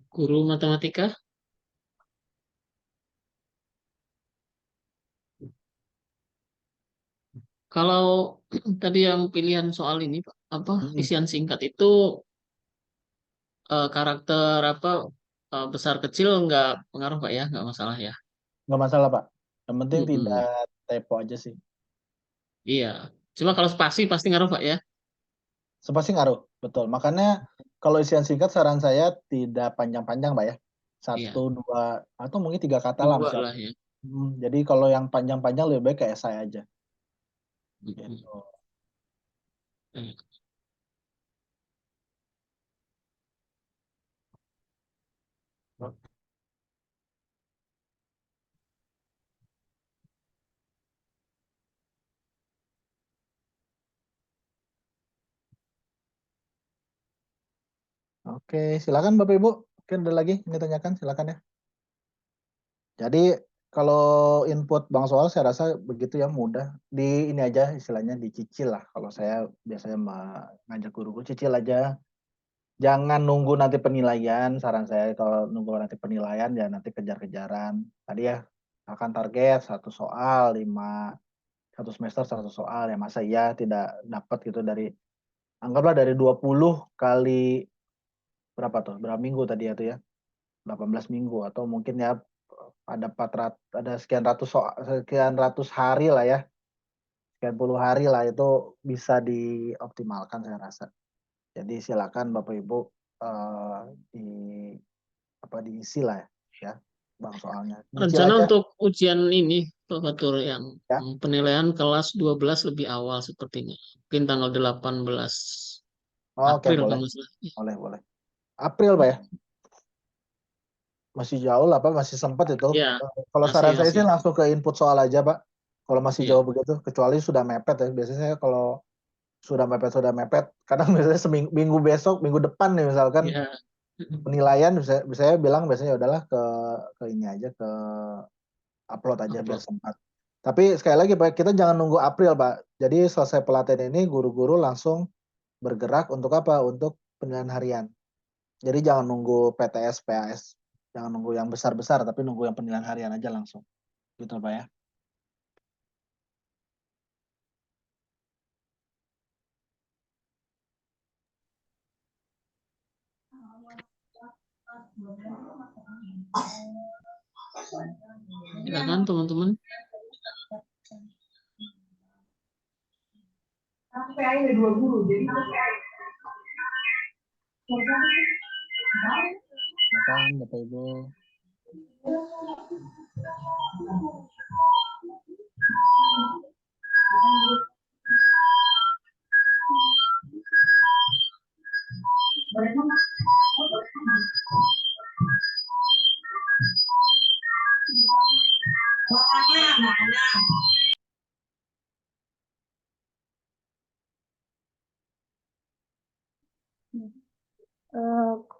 Guru matematika. Kalau tadi yang pilihan soal ini, Pak, apa isian singkat itu karakter apa besar kecil nggak pengaruh Pak ya, nggak masalah ya. Nggak masalah Pak. Yang penting tidak Mm-mm. typo aja sih. Iya. Cuma kalau spasi pasti ngaruh Pak ya. Pasti ngaruh, betul. Makanya kalau isian singkat saran saya tidak panjang-panjang Pak ya. Iya. 1, 2, atau mungkin 3 kata lah 2 misalnya. lah ya. Jadi kalau yang panjang-panjang lebih baik kayak saya aja. Mm-mm. Gitu. Eh, Oke, silakan Bapak Ibu. Mungkin ada lagi ini tanyakan, silakan ya. Jadi kalau input Bang Soal saya rasa begitu ya, mudah. Di ini aja istilahnya dicicil lah. Kalau saya biasanya ngajak guru cicil aja. Jangan nunggu nanti penilaian. Saran saya kalau nunggu nanti penilaian ya nanti kejar-kejaran. Tadi ya akan target 1 soal 5, 1 semester 1 soal ya, masa iya tidak dapat gitu dari, anggaplah dari 20 kali berapa tuh? Berapa minggu tadi ya tuh ya? 18 minggu atau mungkin ya ada 400, ada sekian ratus hari lah ya. Sekian puluh hari lah itu bisa dioptimalkan saya rasa. Jadi silakan Bapak Ibu di diisi lah ya Bang soalnya. Cicil Rencana aja untuk ujian ini Pak Fatur yang ya. penilaian kelas 12 lebih awal sepertinya. Mungkin tanggal 18 Oke, April boleh. kalau nggak salah. Boleh. April Pak ya? Masih jauh lah Pak, masih sempat itu. Ya, Kalau saran saya sih masih. langsung ke input soal aja Pak. Kalau masih Ya. jauh begitu, kecuali sudah mepet ya. Biasanya saya kalau sudah mepet, kadang biasanya minggu besok, minggu depan nih misalkan Ya. penilaian, saya bilang biasanya udahlah ke ini aja, ke upload aja biar Upload. sempat. Tapi sekali lagi Pak, kita jangan nunggu April Pak. Jadi selesai pelatihan ini guru-guru langsung bergerak untuk apa? Untuk penilaian harian. Jadi jangan nunggu PTS, PAS. Jangan nunggu yang besar-besar, tapi nunggu yang penilaian harian aja langsung. Gitu Pak ya. Silakan teman-teman. Sampai ada 2 guru, jadi Silakan Bapak Ibu.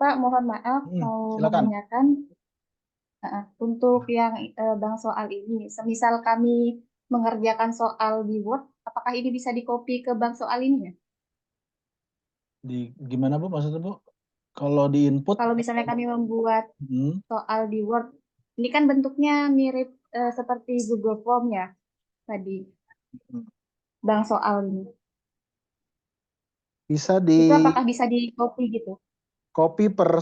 Pak, mohon maaf mau Silakan. menanyakan untuk yang Bang soal ini, semisal kami mengerjakan soal di Word, apakah ini bisa di-copy ke Bang soal ini ya? Gimana Bu maksudnya Bu? Kalau di input? Kalau misalnya kami membuat soal di Word, ini kan bentuknya mirip seperti Google Form ya tadi, Bang soal ini. Bisa Itu apakah bisa di-copy gitu? copy per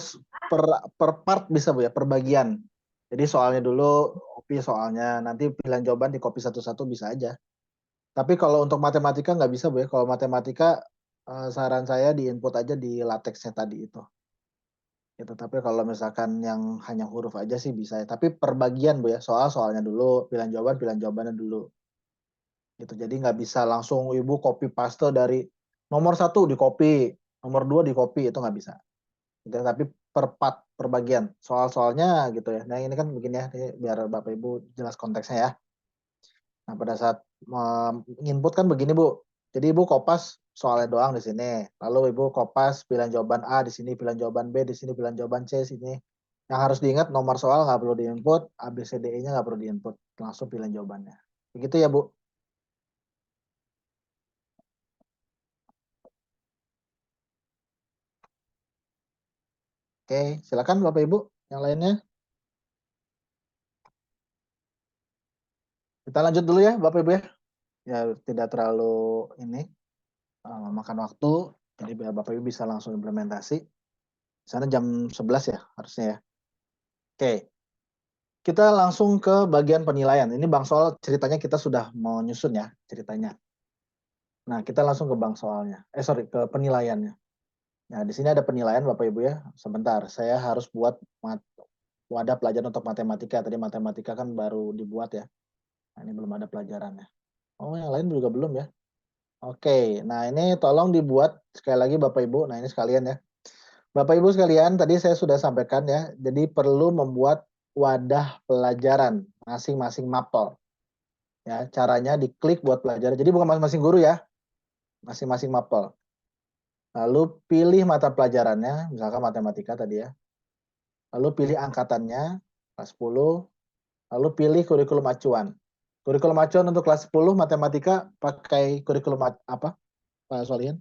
part bisa Bu ya, per bagian. Jadi soalnya dulu, copy soalnya, nanti pilihan jawaban di copy satu-satu bisa aja. Tapi kalau untuk matematika nggak bisa, Bu ya. Kalau matematika saran saya di input aja di latexnya tadi itu. Gitu. Tapi kalau misalkan yang hanya huruf aja sih bisa ya. Tapi perbagian, Bu ya. Soalnya dulu, pilihan jawabannya dulu. Gitu. Jadi nggak bisa langsung Ibu copy paste dari nomor 1 di copy, nomor 2 di copy, itu nggak bisa. Gitu. Tapi per part, perbagian. Soalnya gitu ya. Nah ini kan begini ya, ini biar Bapak Ibu jelas konteksnya ya. Nah, pada saat input kan begini, Bu. Jadi Ibu kopas soalnya doang di sini. Lalu Ibu kopas pilihan jawaban A di sini, pilihan jawaban B di sini, pilihan jawaban C di sini. Yang harus diingat nomor soal nggak perlu diinput, A, B, C, D, E-nya nggak perlu diinput. Langsung pilihan jawabannya. Begitu ya, Bu. Oke, silakan Bapak Ibu. Yang lainnya. Kita lanjut dulu ya, Bapak Ibu ya. Ya, tidak terlalu ini memakan waktu. Jadi biar Bapak Ibu bisa langsung implementasi. Di sana jam 11 ya harusnya ya. Oke. Kita langsung ke bagian penilaian. Ini Bang Soal ceritanya kita sudah mau nyusun ya ceritanya. Nah, kita langsung ke Bang Soalnya. Ke penilaiannya. Nah, di sini ada penilaian Bapak Ibu ya. Sebentar, saya harus buat wadah pelajaran untuk matematika. Tadi matematika kan baru dibuat ya. Nah, ini belum ada pelajarannya. Oh, yang lain juga belum ya. Oke, nah ini tolong dibuat sekali lagi Bapak Ibu. Nah, ini sekalian ya. Bapak Ibu sekalian, tadi saya sudah sampaikan ya. Jadi perlu membuat wadah pelajaran masing-masing mapel. Ya, caranya diklik buat pelajaran. Jadi bukan masing-masing guru ya, masing-masing mapel. Lalu pilih mata pelajarannya, misalkan matematika tadi ya. Lalu pilih angkatannya, kelas 10. Lalu pilih kurikulum acuan. Kurikulum acuan untuk kelas 10 matematika pakai kurikulum apa, Pak Solihin?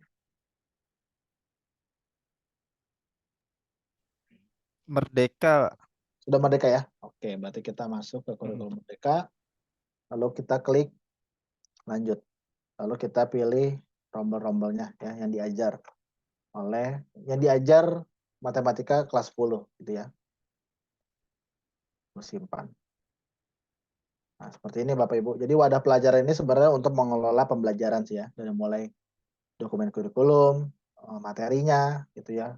Merdeka. Sudah Merdeka ya? Oke, berarti kita masuk ke kurikulum Merdeka. Lalu kita klik lanjut. Lalu kita pilih rombel-rombelnya ya yang diajar matematika kelas 10 gitu ya. Simpan. Nah, seperti ini Bapak Ibu. Jadi wadah pelajaran ini sebenarnya untuk mengelola pembelajaran sih ya, dari mulai dokumen kurikulum, materinya gitu ya,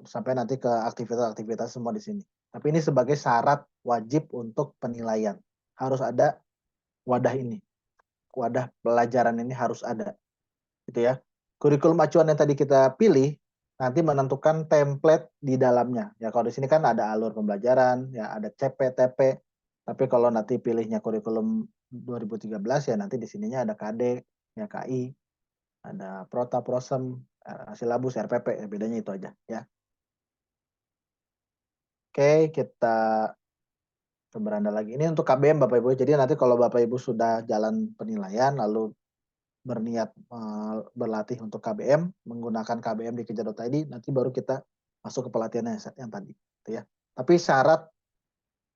sampai nanti ke aktivitas-aktivitas semua di sini. Tapi ini sebagai syarat wajib untuk penilaian. Harus ada wadah ini. Wadah pelajaran ini harus ada. Gitu ya. Kurikulum acuan yang tadi kita pilih nanti menentukan template di dalamnya. Ya kalau di sini kan ada alur pembelajaran, ya ada CP, TP. Tapi kalau nanti pilihnya kurikulum 2013 ya nanti di sininya ada KD, ya KI, ada Prota, Prosem, Silabus, RPP, ya bedanya itu aja ya. Oke, kita ke beranda lagi. Ini untuk KBM Bapak Ibu. Jadi nanti kalau Bapak Ibu sudah jalan penilaian lalu berniat berlatih untuk KBM, menggunakan KBM di kejar.id, nanti baru kita masuk ke pelatihan yang tadi. Gitu ya. Tapi syarat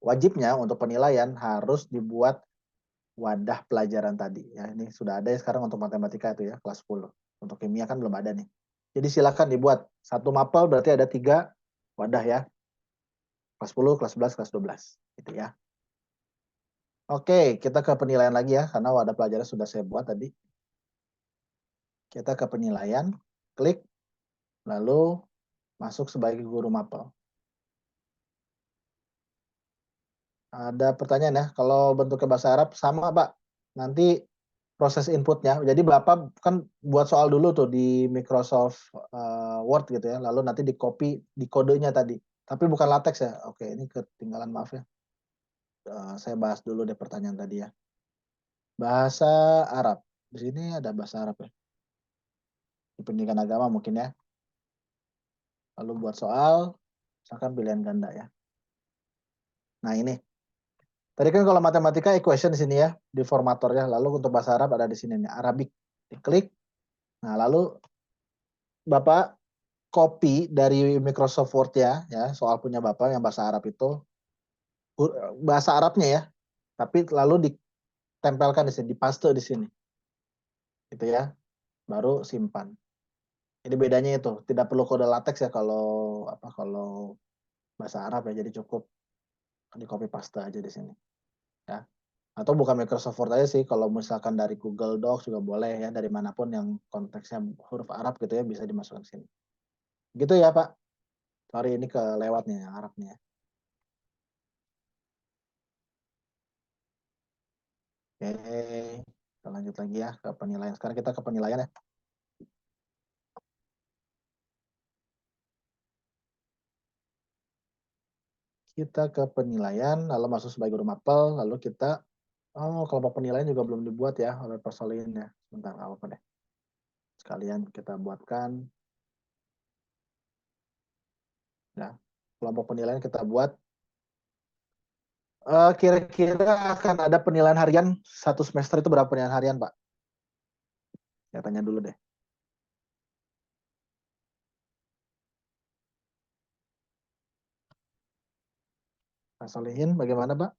wajibnya untuk penilaian harus dibuat wadah pelajaran tadi. Ya, ini sudah ada ya sekarang untuk matematika itu ya, kelas 10. Untuk kimia kan belum ada nih. Jadi silakan dibuat. Satu mapel berarti ada 3 wadah ya. Kelas 10, kelas 11, kelas 12. Gitu ya. Oke, kita ke penilaian lagi ya, karena wadah pelajaran sudah saya buat tadi. Kita ke penilaian, klik, lalu masuk sebagai guru mapel. Ada pertanyaan ya, kalau bentuknya bahasa Arab sama Pak, nanti proses inputnya, jadi Bapak kan buat soal dulu tuh di Microsoft Word gitu ya, lalu nanti di copy di kodenya tadi, tapi bukan latex ya. Oke, ini ketinggalan, maaf ya. Saya bahas dulu deh pertanyaan tadi ya. Bahasa Arab, di sini ada bahasa Arab ya, di pendidikan agama mungkin ya. Lalu buat soal, misalkan pilihan ganda ya. Nah ini, tadi kan kalau matematika equation di sini ya, di formatornya. Lalu untuk bahasa Arab ada di sini nih, Arabic. Diklik. Nah, lalu Bapak copy dari Microsoft Word ya, soal punya Bapak yang bahasa Arab itu bahasa Arabnya ya. Tapi lalu ditempelkan di sini, dipaste di sini. Gitu ya. Baru simpan. Jadi bedanya itu, tidak perlu kode latex ya kalau bahasa Arab ya, jadi cukup di copy paste aja di sini ya. Atau bukan Microsoft Word aja sih, kalau misalkan dari Google Docs juga boleh ya, dari manapun yang konteksnya huruf Arab gitu ya, bisa dimasukkan ke sini. Gitu ya Pak. Sorry ini kelewatnya yang Arabnya. Oke, kita lanjut lagi ya ke penilaian. Sekarang kita ke penilaian ya. Kita ke penilaian, lalu masuk sebagai guru mapel, lalu kita, kelompok penilaian juga belum dibuat ya oleh Persolin ya. Sebentar, apa deh. Sekalian kita buatkan. Ya, kelompok penilaian kita buat. Kira-kira akan ada penilaian harian satu semester itu berapa penilaian harian, Pak? Saya tanya dulu deh. Pak Solihin, bagaimana, Pak?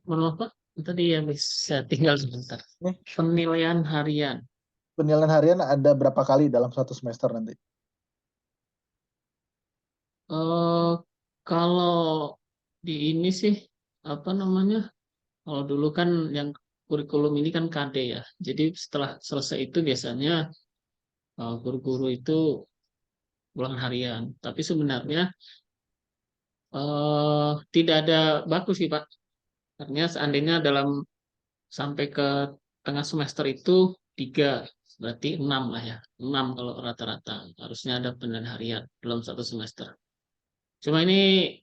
Mohon maaf Pak, tadi ya bisa tinggal sebentar. Nih, Penilaian harian. penilaian harian ada berapa kali dalam satu semester nanti? Kalau di ini sih apa namanya? Kalau dulu kan yang kurikulum ini kan KD ya. Jadi setelah selesai itu biasanya guru-guru itu ulang harian. Tapi sebenarnya tidak ada baku sih Pak. Artinya seandainya dalam sampai ke tengah semester itu 3, berarti 6 lah ya. 6 kalau rata-rata. Harusnya ada penilaian harian dalam satu semester. Cuma ini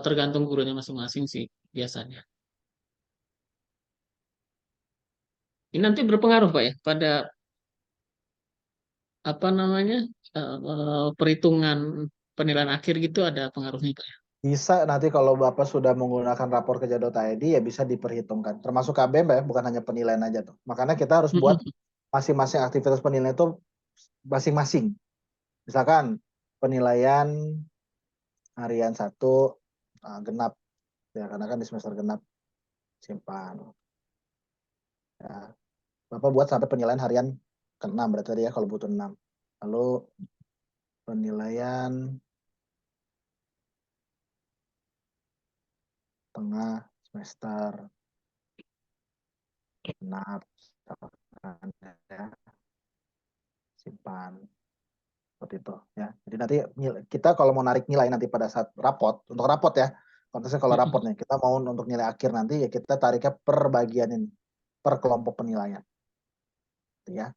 tergantung gurunya masing-masing sih biasanya. Ini nanti berpengaruh Pak ya pada apa namanya perhitungan penilaian akhir gitu, ada pengaruhnya Pak ya. Bisa nanti kalau Bapak sudah menggunakan rapor kerja.id ya bisa diperhitungkan. Termasuk KBM ya, bukan hanya penilaian aja tuh. Makanya kita harus buat masing-masing aktivitas penilaian itu masing-masing. Misalkan penilaian harian 1 genap ya, karena kan di semester genap, simpan. Ya. Bapak buat sampai penilaian harian ke-6 berarti tadi ya kalau butuh 6. Lalu penilaian tengah semester genap, ya, simpan. Seperti itu ya. Jadi nanti kita kalau mau narik nilai nanti pada saat rapot, untuk rapot ya, konteksnya kalau rapotnya kita mau untuk nilai akhir nanti ya kita tariknya per bagian ini, per kelompok penilaian. Ya.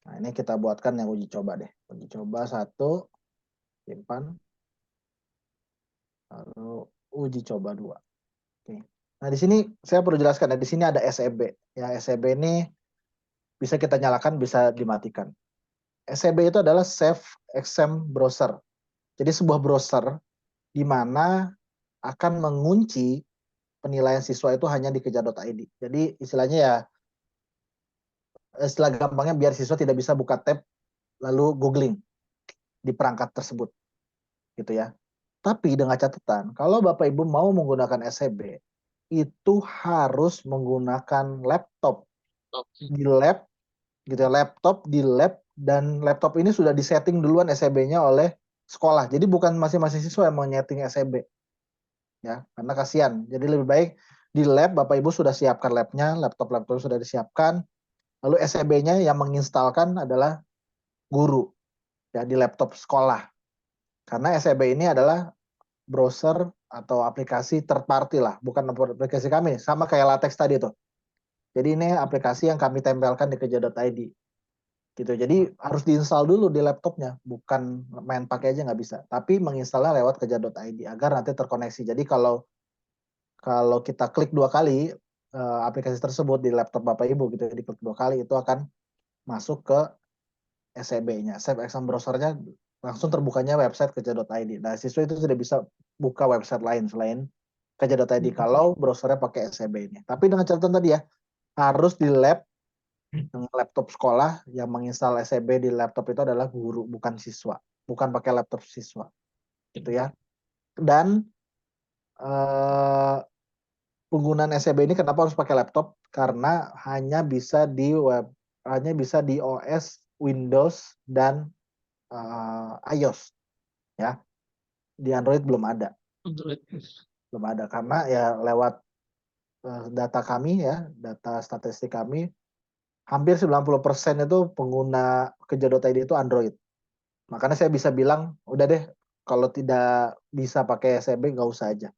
Nah, ini kita buatkan yang uji coba deh. Uji coba 1, simpan. Lalu uji coba 2. Oke. Nah, di sini saya perlu jelaskan ya, di sini ada SEB. Ya, SEB ini bisa kita nyalakan, bisa dimatikan. SEB itu adalah Save Exam Browser. Jadi sebuah browser di mana akan mengunci penilaian siswa itu hanya di kejar.id. Jadi istilahnya ya, istilah gampangnya biar siswa tidak bisa buka tab lalu googling di perangkat tersebut. Gitu ya. Tapi dengan catatan, kalau Bapak Ibu mau menggunakan SEB, itu harus menggunakan laptop. Di lab, gitu ya, laptop di lab, dan laptop ini sudah disetting duluan SEB-nya oleh sekolah. Jadi bukan masing-masing siswa yang mau nyeting SEB. Ya, karena kasihan. Jadi lebih baik di lab, Bapak Ibu sudah siapkan labnya, laptop-laptop sudah disiapkan, lalu SEB-nya yang menginstalkan adalah guru ya di laptop sekolah. Karena SEB ini adalah browser atau aplikasi third party lah, bukan aplikasi kami, sama kayak LaTeX tadi tuh. Jadi ini aplikasi yang kami tempelkan di kerja.id. Gitu. Jadi harus diinstal dulu di laptopnya, bukan main pakai aja nggak bisa. Tapi menginstalnya lewat kerja.id agar nanti terkoneksi. Jadi kalau kita klik 2 kali aplikasi tersebut di laptop Bapak Ibu gitu, diklik 2 kali itu akan masuk ke SEB-nya, Save Exam Browser-nya langsung terbukanya website kerja.id. Nah, siswa itu tidak bisa buka website lain selain kerja.id kalau browsernya pakai SEB ini. Tapi dengan catatan tadi ya, harus di lab dengan laptop sekolah, yang menginstal SEB di laptop itu adalah guru, bukan siswa. Bukan pakai laptop siswa. Gitu ya. Dan penggunaan SEB ini kenapa harus pakai laptop? Karena hanya bisa di OS Windows dan iOS ya. Di Android belum ada. Android. Belum ada karena ya lewat data kami ya, data statistik kami, hampir 90% itu pengguna Keja.id itu Android. Makanya saya bisa bilang, udah deh, kalau tidak bisa pakai SEB nggak usah aja.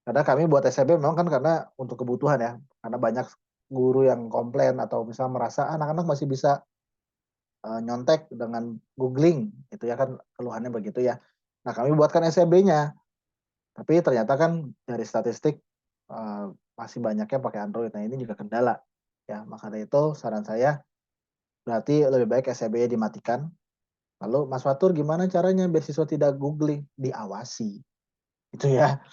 Karena kami buat SEB memang kan karena untuk kebutuhan ya, karena banyak guru yang komplain atau misalnya merasa anak-anak masih bisa nyontek dengan googling, gitu ya kan keluhannya begitu ya. Nah kami buatkan SEB-nya, tapi ternyata kan dari statistik masih banyaknya pakai Android. Nah ini juga kendala ya. Maka dari itu saran saya berarti lebih baik SEB dimatikan. Lalu Mas Fatur gimana caranya biar siswa tidak googling? Diawasi. Itu ya.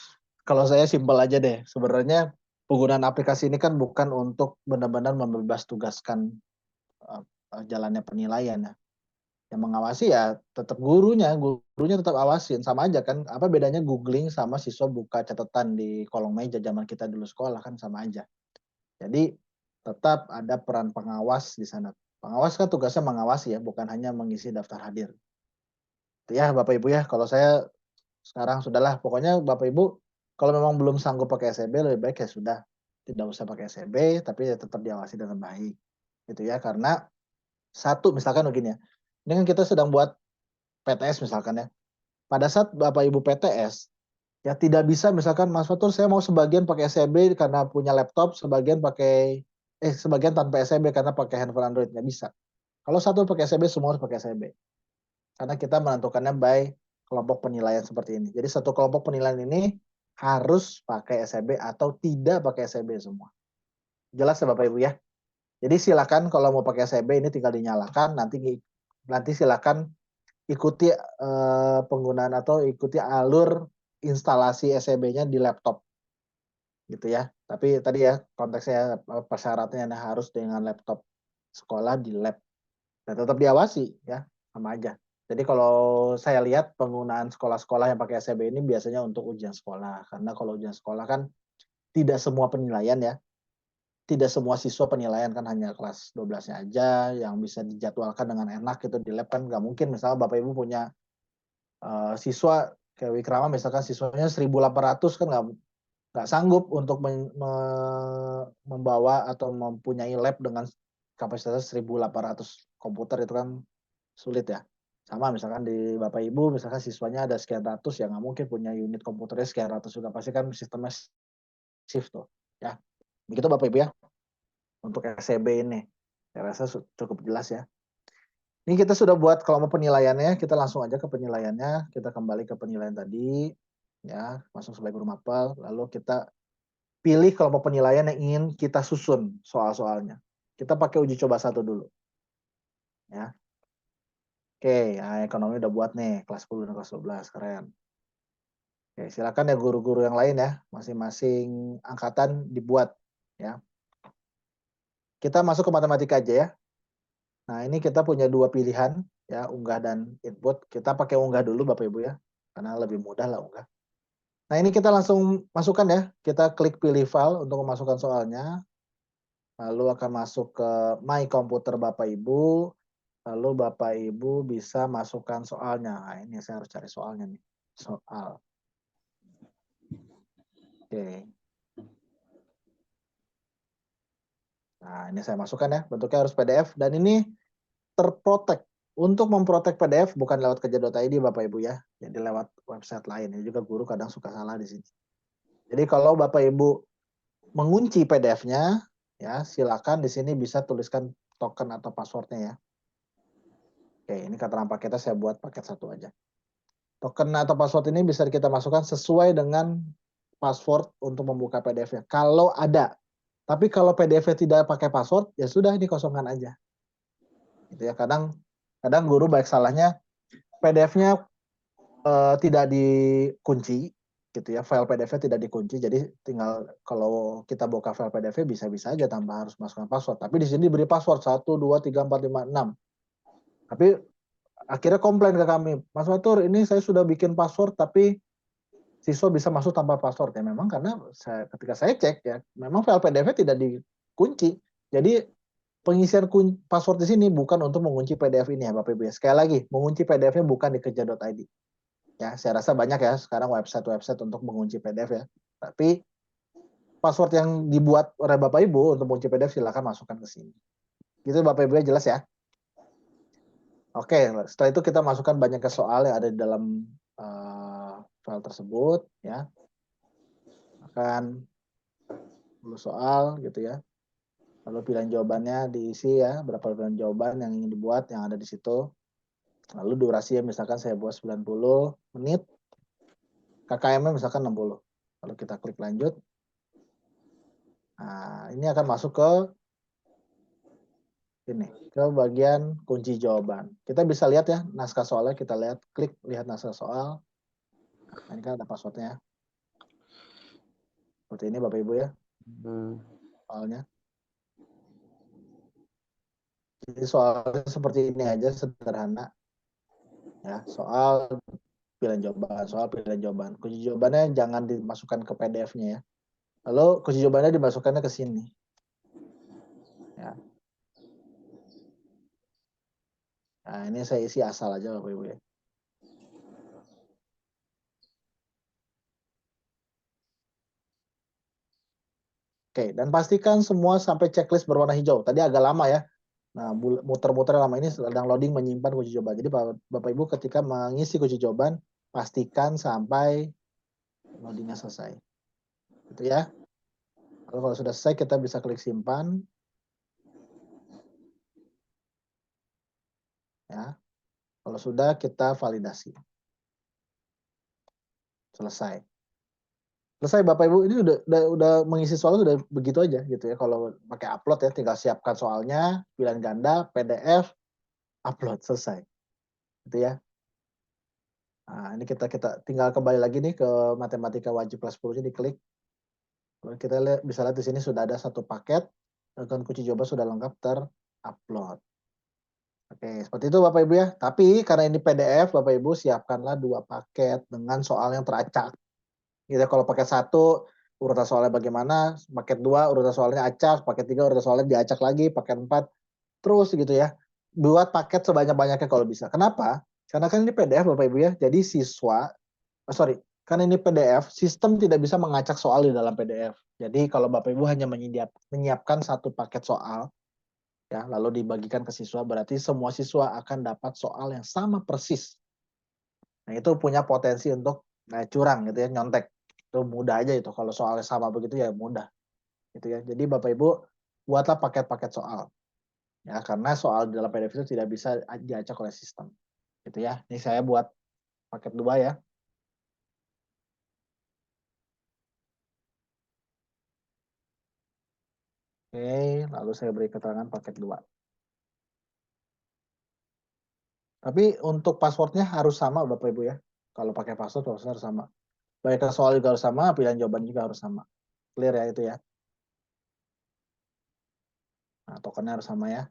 Kalau saya simpel aja deh. Sebenarnya penggunaan aplikasi ini kan bukan untuk benar-benar membebas tugaskan jalannya penilaian ya. Yang mengawasi ya tetap gurunya tetap awasin. Sama aja kan, apa bedanya googling sama siswa buka catatan di kolong meja zaman kita dulu sekolah, kan sama aja. Jadi tetap ada peran pengawas di sana. Pengawas kan tugasnya mengawasi ya, bukan hanya mengisi daftar hadir. Ya Bapak Ibu ya, kalau saya sekarang sudahlah, pokoknya Bapak Ibu kalau memang belum sanggup pakai SEB lebih baik ya sudah tidak usah pakai SEB, tapi ya tetap diawasi dengan baik gitu ya. Karena satu misalkan begini ya, ini kan kita sedang buat PTS misalkan ya, pada saat Bapak Ibu PTS ya tidak bisa misalkan Mas Fatur saya mau sebagian pakai SEB karena punya laptop, sebagian tanpa SEB karena pakai handphone Android, nggak bisa. Kalau satu pakai SEB semua harus pakai SEB, karena kita menentukannya by kelompok penilaian seperti ini. Jadi satu kelompok penilaian ini harus pakai SEB atau tidak pakai SEB semua. Jelas ya Bapak Ibu ya. Jadi silakan kalau mau pakai SEB ini tinggal dinyalakan, nanti silakan ikuti penggunaan atau ikuti alur instalasi SEB-nya di laptop gitu ya. Tapi tadi ya konteksnya persyaratannya harus dengan laptop sekolah di lab dan tetap diawasi ya, sama aja. Jadi kalau saya lihat penggunaan sekolah-sekolah yang pakai SEB ini biasanya untuk ujian sekolah, karena kalau ujian sekolah kan tidak semua penilaian ya, tidak semua siswa penilaian kan hanya kelas 12-nya aja yang bisa dijadwalkan dengan enak gitu di lab, kan nggak mungkin misalnya Bapak Ibu punya siswa kayak Wikrama misalkan siswanya 1.800 kan nggak sanggup untuk membawa atau mempunyai lab dengan kapasitas 1.800 komputer, itu kan sulit ya. Sama misalkan di Bapak Ibu misalkan siswanya ada sekian ratus, ya nggak mungkin punya unit komputernya sekian ratus juga, pasti kan sistemnya shift tuh ya. Begitu Bapak Ibu ya untuk SEB ini, saya rasa cukup jelas ya. Ini kita sudah buat kelompok penilaiannya, kita langsung aja ke penilaiannya. Kita kembali ke penilaian tadi, ya, masuk sebagai guru mapel. Lalu kita pilih kelompok penilaian yang ingin kita susun soal-soalnya. Kita pakai uji coba satu dulu, ya. Oke, ya, ekonomi udah buat nih, kelas 10 dan kelas 12, keren. Oke, silakan ya guru-guru yang lain ya, masing-masing angkatan dibuat, ya. Kita masuk ke matematika aja ya. Nah, ini kita punya dua pilihan, ya, unggah dan input. Kita pakai unggah dulu Bapak Ibu ya, karena lebih mudah lah unggah. Nah, ini kita langsung masukkan ya. Kita klik pilih file untuk memasukkan soalnya. Lalu akan masuk ke My Computer Bapak Ibu. Lalu Bapak Ibu bisa masukkan soalnya. Nah, ini saya harus cari soalnya nih. Soal. Oke. Nah, ini saya masukkan ya. Bentuknya harus PDF. Dan ini terprotek. Untuk memprotek PDF bukan lewat Keja.id Bapak Ibu ya. Jadi lewat website lain. Ini juga guru kadang suka salah di sini. Jadi kalau Bapak Ibu mengunci PDF-nya, ya silakan di sini bisa tuliskan token atau passwordnya ya. Oke, ini keterangan paketnya saya buat paket satu aja. Token atau password ini bisa kita masukkan sesuai dengan password untuk membuka PDF-nya. Kalau ada. Tapi kalau PDF-nya tidak pakai password, ya sudah dikosongkan aja. Gitu ya. Kadang guru baik salahnya PDF-nya tidak dikunci gitu ya, file PDF-nya tidak dikunci, jadi tinggal kalau kita buka file PDF bisa-bisa aja tanpa harus masukkan password. Tapi di sini beri password 1, 2, 3, 4, 5, 6. Tapi akhirnya komplain ke kami, Mas Fatur, ini saya sudah bikin password tapi siswa bisa masuk tanpa password. Ya memang karena ketika saya cek ya, memang file PDF-nya tidak dikunci. Jadi pengisian password di sini bukan untuk mengunci PDF ini ya Bapak Ibu ya. Sekali lagi, mengunci PDF-nya bukan di kerja.id. Ya, saya rasa banyak ya sekarang website-website untuk mengunci PDF ya. Tapi password yang dibuat oleh Bapak Ibu untuk mengunci PDF silakan masukkan ke sini. Gitu Bapak Ibu ya, jelas ya. Oke, setelah itu kita masukkan banyaknya soal yang ada di dalam file tersebut ya. Akan dulu soal gitu ya. Lalu pilihan jawabannya diisi ya, berapa pilihan jawaban yang ingin dibuat yang ada di situ. Lalu durasinya misalkan saya buat 90 menit. KKM-nya misalkan 60. Lalu kita klik lanjut. Nah, ini akan masuk ke ini, ke bagian kunci jawaban. Kita bisa lihat ya naskah soalnya, kita klik lihat naskah soal. Nah, ini kan ada passwordnya. Seperti ini Bapak Ibu ya. Soalnya. Jadi soalnya seperti ini aja sederhana. Ya, soal pilihan jawaban. Kunci jawabannya jangan dimasukkan ke PDF-nya ya. Lalu kunci jawabannya dimasukkannya ke sini. Ya. Nah, ini saya isi asal aja Bapak Ibu ya. Oke, dan pastikan semua sampai checklist berwarna hijau. Tadi agak lama ya. Nah, muter-muter lama ini sedang loading menyimpan kunci jawaban. Jadi Bapak Ibu ketika mengisi kunci jawaban, pastikan sampai loadingnya selesai. Gitu ya. Lalu kalau sudah selesai, kita bisa klik simpan. Ya. Kalau sudah, kita validasi. Selesai. Selesai Bapak Ibu, ini udah mengisi soal udah begitu aja gitu ya. Kalau pakai upload ya, tinggal siapkan soalnya, pilihan ganda, PDF, upload, selesai. Gitu ya. Nah, ini kita tinggal kembali lagi nih ke matematika wajib kelas 10-nya, diklik. Kita bisa lihat di sini sudah ada satu paket, dan kunci jawaban sudah lengkap terupload. Oke, seperti itu Bapak Ibu ya. Tapi karena ini PDF, Bapak Ibu siapkanlah 2 paket dengan soal yang teracak. Gitu, kalau paket 1 urutan soalnya bagaimana, paket 2 urutan soalnya acak, paket 3 urutan soalnya diacak lagi, paket 4 terus gitu ya. Buat paket sebanyak-banyaknya kalau bisa. Kenapa? Karena kan ini PDF Bapak Ibu ya. Jadi karena ini PDF, sistem tidak bisa mengacak soal di dalam PDF. Jadi kalau Bapak Ibu hanya menyiapkan satu paket soal, ya, lalu dibagikan ke siswa, berarti semua siswa akan dapat soal yang sama persis. Nah, itu punya potensi untuk curang gitu ya, nyontek. Itu mudah aja itu, kalau soalnya sama begitu ya mudah. Gitu ya. Jadi Bapak Ibu buatlah paket-paket soal. Ya, karena soal di dalam PDF itu tidak bisa diacak oleh sistem. Gitu ya. Ini saya buat paket 2 ya. Oke, lalu saya beri keterangan paket 2. Tapi untuk passwordnya harus sama Bapak Ibu ya. Kalau pakai password harus sama. Baik soal juga harus sama, pilihan jawaban juga harus sama. Clear ya itu ya. Nah, tokennya harus sama ya.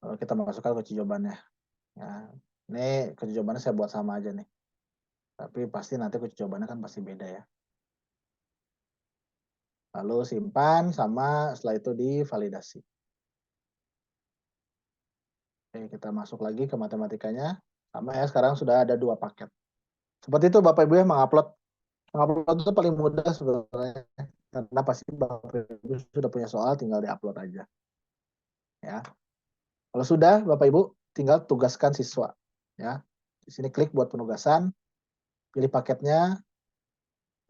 Lalu kita masukkan kunci jawabannya. Ya, ini kunci jawabannya saya buat sama aja nih. Tapi pasti nanti kunci jawabannya kan pasti beda ya. Lalu simpan sama setelah itu divalidasi. Oke, kita masuk lagi ke matematikanya. Sama ya, sekarang sudah ada 2 paket. Seperti itu Bapak Ibu ya, mengupload itu paling mudah sebenarnya. Karena pasti Bapak Ibu sudah punya soal, tinggal diupload aja. Ya. Kalau sudah Bapak Ibu tinggal tugaskan siswa. Ya. Di sini klik buat penugasan, pilih paketnya,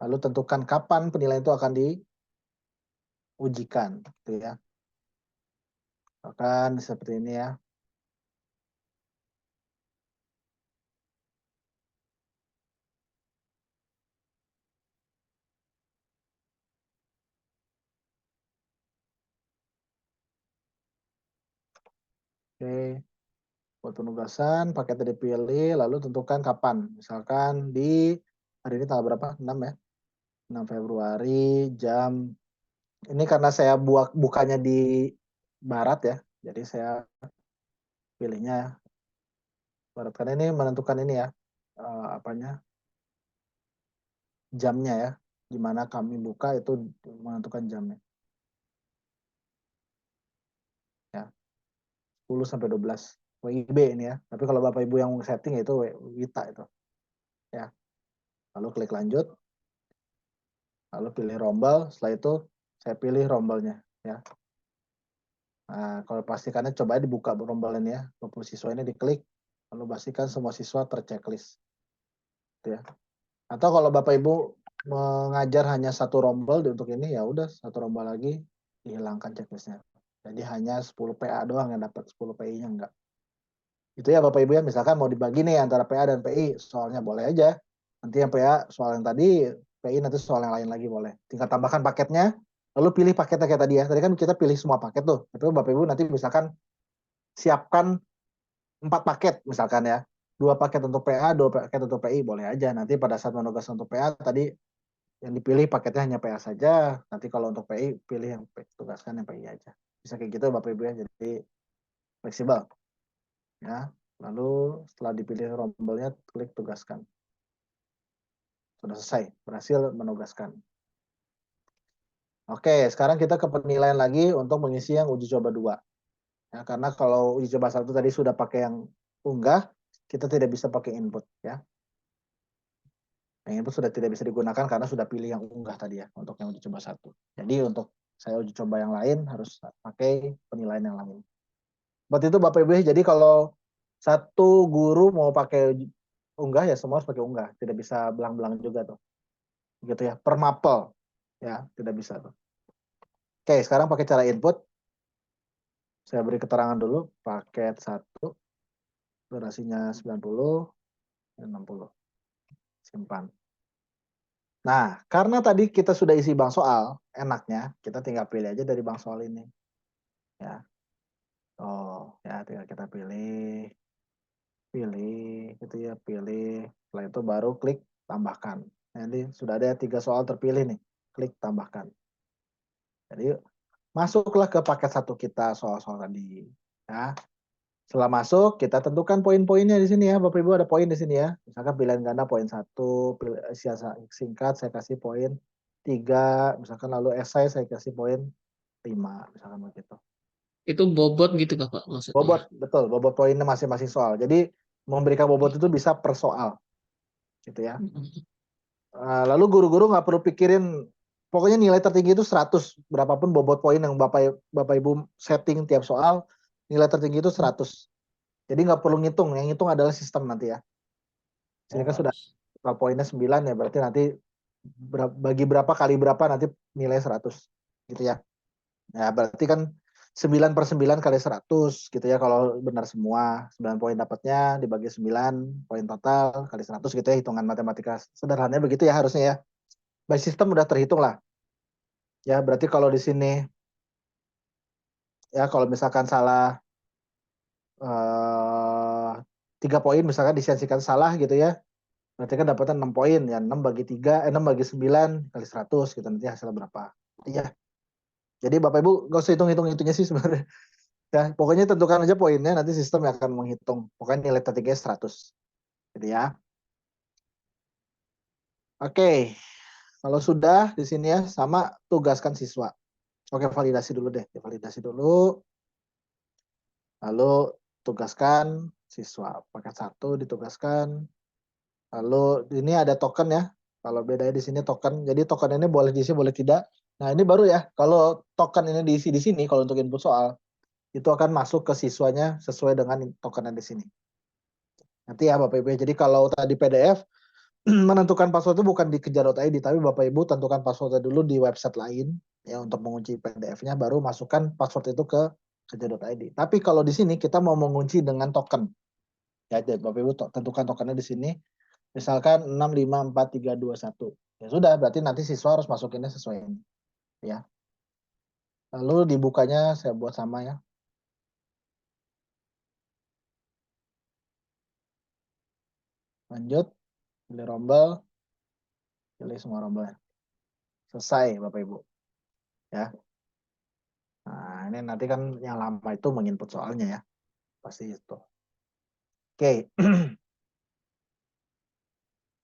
lalu tentukan kapan penilaian itu akan diujikan. Gitu ya. Akan seperti ini ya. Oke. Buat penugasan, paketnya dipilih, lalu tentukan kapan. Misalkan di hari ini tanggal berapa? 6 ya. 6 Februari jam, ini karena saya bukanya di barat ya. Jadi saya pilihnya barat. Karena ini menentukan ini ya, jamnya ya. Di mana kami buka itu menentukan jamnya. Ya. sampai 12 WIB ini ya. Tapi kalau Bapak Ibu yang setting itu WITA itu. Ya. Lalu klik lanjut. Lalu pilih rombel, setelah itu saya pilih rombelnya ya. Nah, kalau pastikannya coba dibuka rombel ini ya. 20 siswa ini diklik, lalu pastikan semua siswa terchecklist. Gitu ya. Atau kalau Bapak Ibu mengajar hanya satu rombel untuk ini, ya udah satu rombel lagi dihilangkan checklistnya. Jadi hanya 10 PA doang yang dapat, 10 PI-nya enggak. Itu ya Bapak Ibu ya, misalkan mau dibagi nih antara PA dan PI, soalnya boleh aja. Nanti yang PA soal yang tadi, PI nanti soal yang lain lagi boleh. Tinggal tambahkan paketnya, lalu pilih paketnya kayak tadi ya. Tadi kan kita pilih semua paket tuh. Tapi Bapak Ibu nanti misalkan siapkan 4 paket misalkan ya. 2 paket untuk PA, 2 paket untuk PI, boleh aja. Nanti pada saat menugaskan untuk PA tadi yang dipilih paketnya hanya PA saja. Nanti kalau untuk PI pilih yang tugaskan yang PI aja. Bisa kayak gitu Bapak Ibu ya. Jadi fleksibel. Ya. Lalu setelah dipilih rombelnya klik tugaskan. Sudah selesai, berhasil menugaskan. Oke, sekarang kita ke penilaian lagi untuk mengisi yang uji coba 2. Ya, karena kalau uji coba 1 tadi sudah pakai yang unggah, kita tidak bisa pakai input ya. Yang input sudah tidak bisa digunakan karena sudah pilih yang unggah tadi ya untuk yang uji coba 1. Jadi untuk saya uji coba yang lain harus pakai penilaian yang lain. Seperti itu Bapak Ibu. Jadi kalau satu guru mau pakai unggah ya semua harus pakai unggah, tidak bisa belang-belang juga tuh. Gitu ya, per mapel. Ya, tidak bisa tuh. Oke, sekarang pakai cara input. Saya beri keterangan dulu, paket 1, durasinya 90, 60. Simpan. Nah, karena tadi kita sudah isi bank soal, enaknya kita tinggal pilih aja dari bank soal ini. Ya. Oh, ya tinggal kita pilih, gitu ya, pilih. Setelah itu baru klik tambahkan. Jadi sudah ada 3 soal terpilih nih, klik tambahkan. Jadi masuklah ke paket 1 kita soal-soal tadi. Ya. Setelah masuk, kita tentukan poin-poinnya di sini ya. Bapak Ibu ada poin di sini ya. Misalkan pilihan ganda poin 1, singkat saya kasih poin 3, misalkan lalu esai saya kasih poin 5, misalkan begitu. Itu bobot gitu Bapak maksudnya? Bobot, betul. Bobot poinnya masing-masing soal. Jadi memberikan bobot itu bisa per soal. Gitu ya. Lalu guru-guru nggak perlu pikirin, pokoknya nilai tertinggi itu 100. Berapapun bobot poin yang Bapak Ibu setting tiap soal, nilai tertinggi itu 100. Jadi nggak perlu ngitung, yang ngitung adalah sistem nanti ya. Sini kan sudah poinnya 9 ya, berarti nanti bagi berapa kali berapa nanti nilai 100 gitu ya. Ya berarti kan 9/9 kali 100 gitu ya kalau benar semua. 9 poin dapatnya dibagi 9 poin total kali 100 gitu ya, hitungan matematika sederhananya begitu ya harusnya ya. By system udah terhitung lah. Ya berarti kalau di sini ya kalau misalkan salah 3 poin misalkan disiasikan salah gitu ya. Berarti kan dapatnya 6 poin ya, 6 bagi 9 kali 100 gitu nanti hasilnya berapa. Iya. Jadi Bapak Ibu nggak usah hitung-hitungnya sih sebenarnya. Ya, pokoknya tentukan aja poinnya, nanti sistem yang akan menghitung. Pokoknya nilai tertingginya 100. Gitu ya. Oke. Kalau sudah di sini ya sama tugaskan siswa. Oke, validasi dulu deh. Validasi dulu. Lalu tugaskan siswa. Paket 1 ditugaskan. Lalu ini ada token ya. Kalau bedanya di sini token. Jadi token ini boleh diisi, boleh tidak. Nah, ini baru ya. Kalau token ini diisi di sini, kalau untuk input soal, itu akan masuk ke siswanya sesuai dengan token yang di sini. Nanti ya Bapak Ibu. Jadi kalau tadi PDF, menentukan password itu bukan di kejar.id, tapi Bapak Ibu tentukan passwordnya dulu di website lain ya untuk mengunci PDF-nya, baru masukkan password itu ke kejar.id. Tapi kalau di sini kita mau mengunci dengan token. Ya, Bapak Ibu tentukan tokennya di sini. Misalkan 654321. Ya sudah, berarti nanti siswa harus masukinnya sesuai ini. Ya. Lalu dibukanya saya buat sama ya. Lanjut, pilih rombel, pilih semua rombelnya. Selesai Bapak Ibu. Ya. Nah, ini nanti kan yang lama itu menginput soalnya ya. Pasti itu. Oke.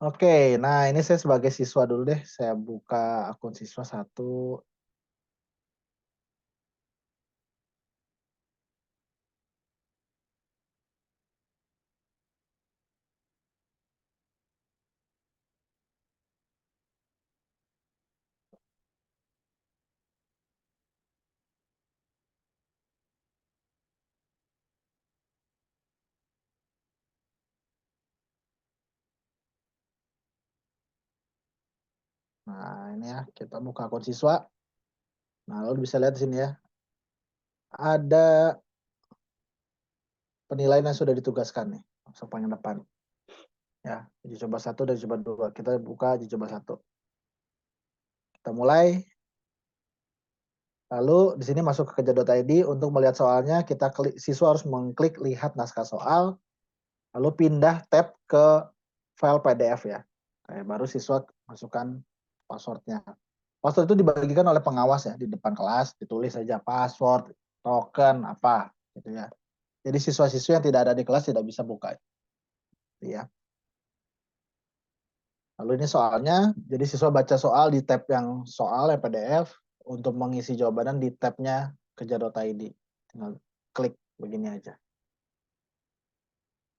Oke, nah ini saya sebagai siswa dulu deh. Saya buka akun siswa 1. Nah, ini ya, kita buka akun siswa. Nah, lo bisa lihat di sini ya. Ada penilaian yang sudah ditugaskan nih, masuk paling depan. Ya, uji coba 1 dan uji coba 2. Kita buka uji coba 1. Kita mulai. Lalu di sini masuk ke keja.id. Untuk melihat soalnya, siswa harus mengklik lihat naskah soal, lalu pindah tab ke file PDF ya. Baru siswa masukkan passwordnya. Password itu dibagikan oleh pengawas ya, di depan kelas ditulis saja password, token, apa gitu ya. Jadi siswa-siswi yang tidak ada di kelas tidak bisa buka. Ya. Lalu ini soalnya, jadi siswa baca soal di tab yang soal ya PDF, untuk mengisi jawabannya di tabnya keja.id. Tinggal klik begini aja.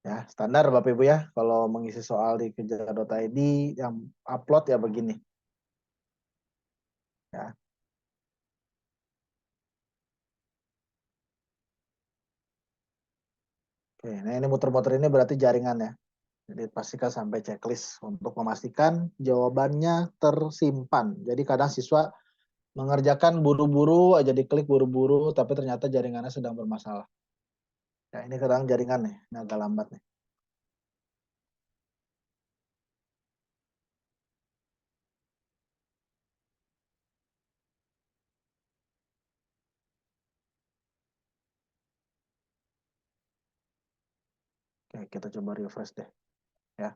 Ya, standar Bapak Ibu ya, kalau mengisi soal di keja.id yang upload ya begini. Ya. Oke, nah ini muter-muter ini berarti jaringan ya. Jadi pastikan sampai checklist untuk memastikan jawabannya tersimpan. Jadi kadang siswa mengerjakan buru-buru aja, diklik buru-buru, tapi ternyata jaringannya sedang bermasalah. Ya, ini kadang jaringan nih, ini agak lambat nih. Oke, kita coba refresh deh. Ya.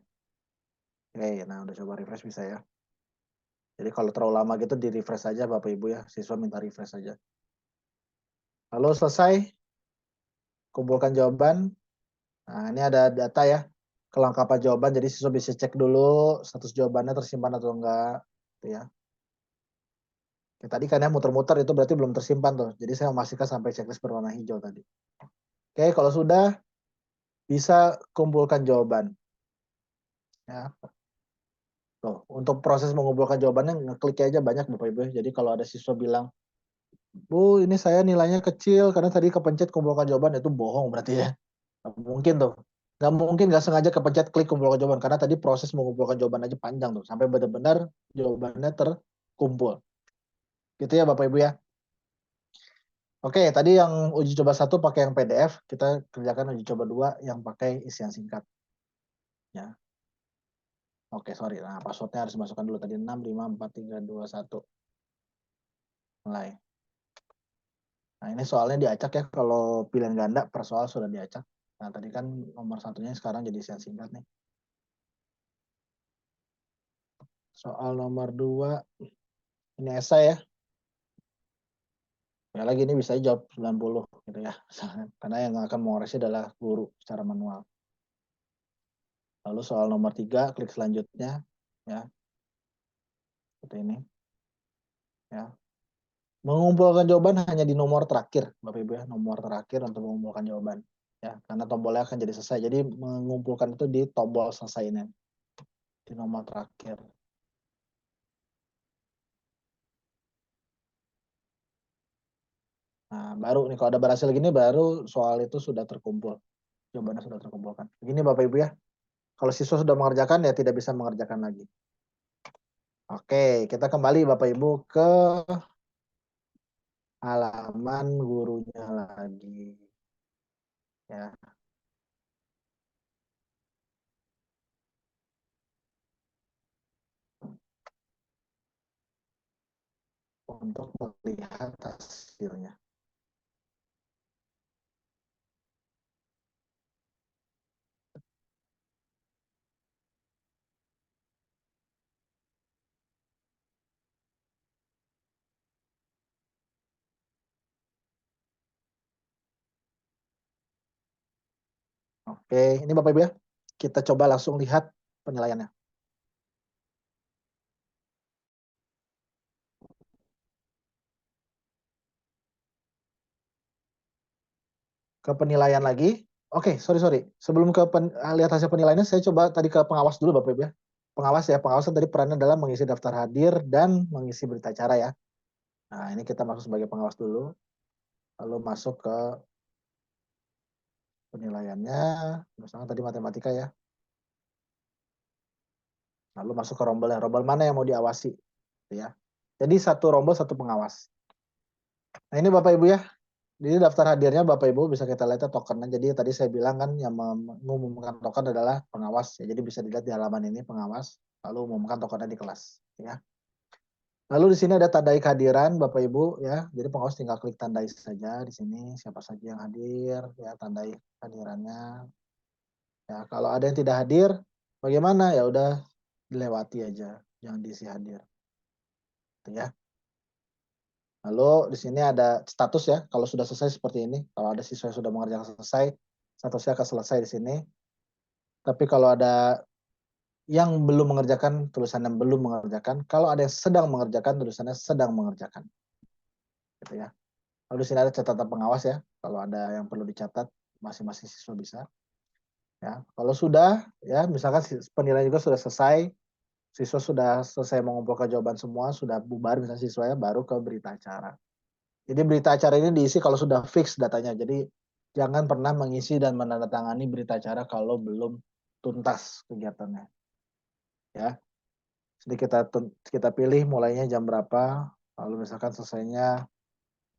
Oke, nah udah coba refresh bisa ya. Jadi kalau terlalu lama gitu di refresh aja Bapak Ibu ya, siswa minta refresh aja. Lalu selesai, kumpulkan jawaban. Nah, ini ada data ya, kelengkapan jawaban, jadi siswa bisa cek dulu status jawabannya tersimpan atau enggak. Gitu ya. Ya, tadi kan ya muter-muter itu berarti belum tersimpan tuh. Jadi saya memastikan sampai checklist berwarna hijau tadi. Oke, kalau sudah bisa kumpulkan jawaban. Ya. Tuh, untuk proses mengumpulkan jawabannya ngeklik aja banyak Bapak Ibu. Jadi kalau ada siswa bilang, "Bu, ini saya nilainya kecil karena tadi kepencet kumpulkan jawaban," itu bohong berarti ya. Nggak mungkin tuh. Nggak mungkin nggak sengaja kepencet klik kumpulkan jawaban karena tadi proses mengumpulkan jawaban aja panjang tuh sampai benar-benar jawabannya terkumpul. Gitu ya Bapak Ibu ya. Oke, tadi yang uji coba 1 pakai yang PDF, kita kerjakan uji coba 2 yang pakai isian singkat. Ya. Oke, sorry. Nah, passwordnya harus dimasukkan dulu tadi 65432 1. Mulai. Nah, ini soalnya diacak ya, kalau pilihan ganda per soal sudah diacak. Nah, tadi kan nomor satunya sekarang jadi isian singkat nih. Soal nomor 2, ini esai ya. Ya lagi ini bisa jawab 90 gitu ya. Karena yang akan mengoreksi adalah guru secara manual. Lalu soal nomor 3, klik selanjutnya. Ya. Seperti ini. Ya. Mengumpulkan jawaban hanya di nomor terakhir, Bapak Ibu ya, nomor terakhir untuk mengumpulkan jawaban. Ya, karena tombolnya akan jadi selesai. Jadi mengumpulkan itu di tombol selesai ini. Di nomor terakhir. Nah, baru nih kalau ada berhasil gini baru soal itu sudah terkumpul. Jawabannya sudah terkumpulkan. Begini Bapak Ibu ya. Kalau siswa sudah mengerjakan ya tidak bisa mengerjakan lagi. Oke, kita kembali Bapak Ibu ke halaman gurunya lagi. Ya. Untuk melihat hasilnya. Oke, ini Bapak Ibu ya. Kita coba langsung lihat penilaiannya. Ke penilaian lagi. Oke, sorry. Sebelum ke lihat hasil penilaiannya, saya coba tadi ke pengawas dulu Bapak Ibu ya. Pengawas ya, pengawas tadi perannya adalah mengisi daftar hadir dan mengisi berita acara ya. Nah, ini kita masuk sebagai pengawas dulu. Lalu masuk ke penilaiannya, misalnya tadi matematika ya. Lalu masuk ke rombel mana yang mau diawasi. Ya. Jadi satu rombel satu pengawas. Nah ini Bapak Ibu ya. Jadi daftar hadirnya Bapak Ibu bisa kita lihat tokennya. Jadi tadi saya bilang kan yang mengumumkan token adalah pengawas. Ya. Jadi bisa dilihat di halaman ini pengawas. Lalu umumkan tokennya di kelas. Ya. Lalu di sini ada tandai kehadiran Bapak Ibu ya. Jadi pengawas tinggal klik tandai saja di sini siapa saja yang hadir ya, tandai kehadirannya. Ya, kalau ada yang tidak hadir bagaimana? Ya udah dilewati aja, jangan diisi hadir. Gitu ya. Lalu di sini ada status ya, kalau sudah selesai seperti ini. Kalau ada siswa yang sudah mengerjakan selesai, statusnya akan selesai di sini. Tapi kalau ada yang belum mengerjakan, tulisannya belum mengerjakan. Kalau ada yang sedang mengerjakan, tulisannya sedang mengerjakan. Gitu ya. Lalu di sini ada catatan pengawas ya, kalau ada yang perlu dicatat, masing-masing siswa bisa. Ya, kalau sudah, ya misalkan penilaian juga sudah selesai, siswa sudah selesai mengumpulkan jawaban semua, sudah bubar misalnya siswanya, baru ke berita acara. Jadi berita acara ini diisi kalau sudah fix datanya. Jadi jangan pernah mengisi dan menandatangani berita acara kalau belum tuntas kegiatannya. Ya. Jadi kita pilih mulainya jam berapa, lalu misalkan selesainya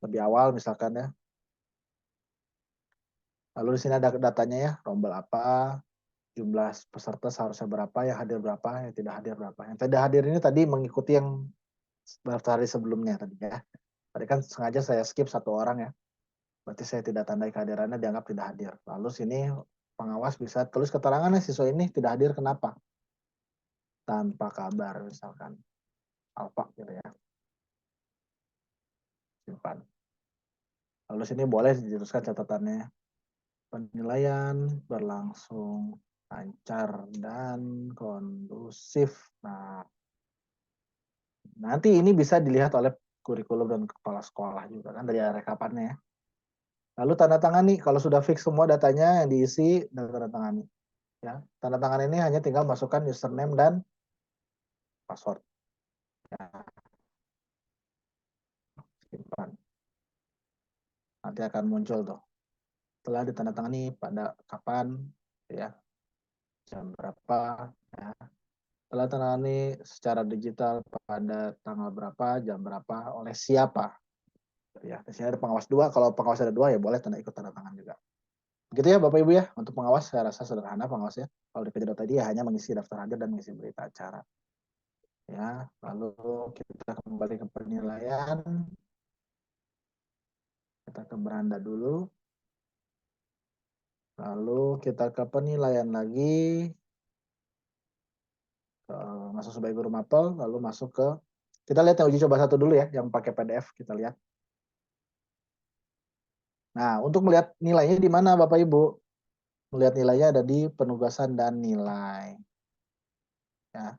lebih awal misalkan ya. Lalu di sini ada datanya ya, rombel apa, jumlah peserta seharusnya berapa, yang hadir berapa, yang tidak hadir berapa. Yang tidak hadir ini tadi mengikuti yang beberapa hari sebelumnya tadi ya. Tadi kan sengaja saya skip satu orang ya. Berarti saya tidak tandai kehadirannya, dianggap tidak hadir. Lalu sini pengawas bisa tulis keterangannya siswa ini tidak hadir kenapa? Tanpa kabar misalkan. Alfa gitu ya. Simpan. Lalu sini boleh dituliskan catatannya. Penilaian berlangsung lancar dan kondusif. Nah, nanti ini bisa dilihat oleh kurikulum dan kepala sekolah juga kan dari rekapannya ya. Lalu tanda tangan nih, kalau sudah fix semua datanya yang diisi dan tanda tangani. Ya, tanda tangan ini hanya tinggal masukkan username dan password. Ya, simpan. Nanti akan muncul tuh. Setelah ditandatangani pada kapan, ya, jam berapa, ya. Setelah tandatangani secara digital pada tanggal berapa, jam berapa, oleh siapa. Ya, di sini ada pengawas 2. Kalau pengawas ada 2 ya boleh ikut tanda tangan juga. Begitu ya Bapak Ibu ya, untuk pengawas saya rasa sederhana pengawasnya. Kalau di Kejedot tadi ya hanya mengisi daftar hadir dan mengisi berita acara. Ya, lalu kita kembali ke penilaian. Kita ke beranda dulu. Lalu kita ke penilaian lagi. Masuk sebagai guru mapel, lalu masuk ke, kita lihat yang uji coba satu dulu ya, yang pakai PDF, kita lihat. Nah, untuk melihat nilainya di mana Bapak Ibu? Melihat nilainya ada di penugasan dan nilai. Ya.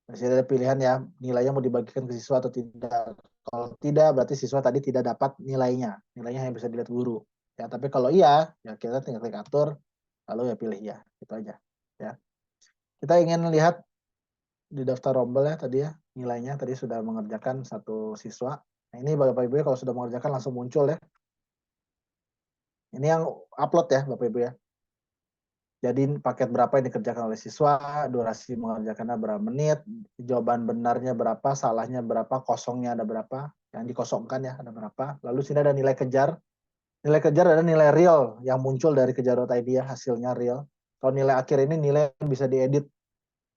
Di sini ada pilihan ya, nilainya mau dibagikan ke siswa atau tidak. Kalau tidak, berarti siswa tadi tidak dapat nilainya. Nilainya hanya bisa dilihat guru. Ya, tapi kalau iya, ya kita tinggal klik atur, lalu ya pilih ya, itu aja. Ya. Kita ingin lihat di daftar rombel ya tadi ya, nilainya tadi sudah mengerjakan satu siswa. Nah, ini Bapak Ibu ya, kalau sudah mengerjakan langsung muncul ya. Ini yang upload ya Bapak Ibu ya. Jadi paket berapa yang dikerjakan oleh siswa, durasi mengerjakannya berapa menit, jawaban benarnya berapa, salahnya berapa, kosongnya ada berapa, yang dikosongkan ya ada berapa. Lalu sini ada nilai kejar. Nilai kejar ada nilai real yang muncul dari kejar.id ya, hasilnya real. Kalau nilai akhir ini nilai yang bisa diedit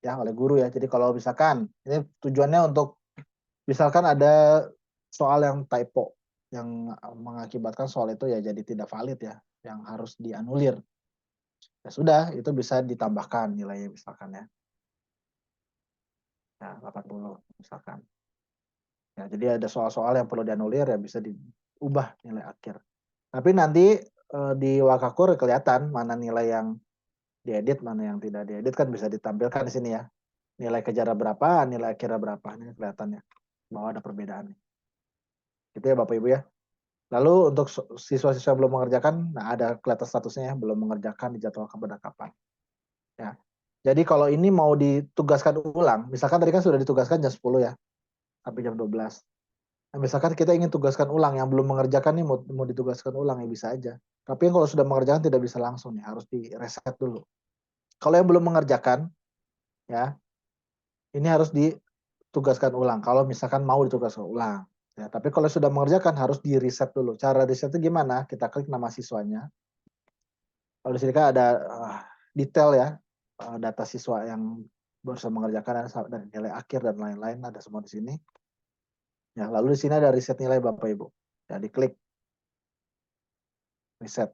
ya oleh guru ya. Jadi kalau misalkan ini tujuannya untuk misalkan ada soal yang typo yang mengakibatkan soal itu ya jadi tidak valid ya, yang harus dianulir. Ya sudah, itu bisa ditambahkan nilainya misalkan ya. Ya, 80 misalkan. Ya, jadi ada soal-soal yang perlu dianulir ya bisa diubah nilai akhir. Tapi nanti di Wakakur kelihatan mana nilai yang diedit, mana yang tidak diedit kan bisa ditampilkan di sini ya. Nilai kejar berapa, nilai akhirnya berapa. Ini kelihatan ya, bahwa ada perbedaan. Gitu ya Bapak Ibu ya. Lalu untuk siswa-siswa yang belum mengerjakan, nah ada kelihatan statusnya ya, belum mengerjakan dijadwalkan pada kapan. Ya. Jadi kalau ini mau ditugaskan ulang, misalkan tadi kan sudah ditugaskan jam 10 ya, sampai jam 12. Nah, misalkan kita ingin tugaskan ulang, yang belum mengerjakan nih mau ditugaskan ulang ya bisa aja. Tapi yang kalau sudah mengerjakan tidak bisa langsung nih, harus di reset dulu. Kalau yang belum mengerjakan, ya ini harus tugaskan ulang. Kalau misalkan mau ditugaskan ulang. Ya, tapi kalau sudah mengerjakan harus di reset dulu. Cara resetnya gimana? Kita klik nama siswanya. Kalau di sini kan ada detail ya, data siswa yang baru mengerjakan dan nilai akhir dan lain-lain ada semua di sini. Ya, lalu di sini ada reset nilai Bapak Ibu. Ya, diklik reset.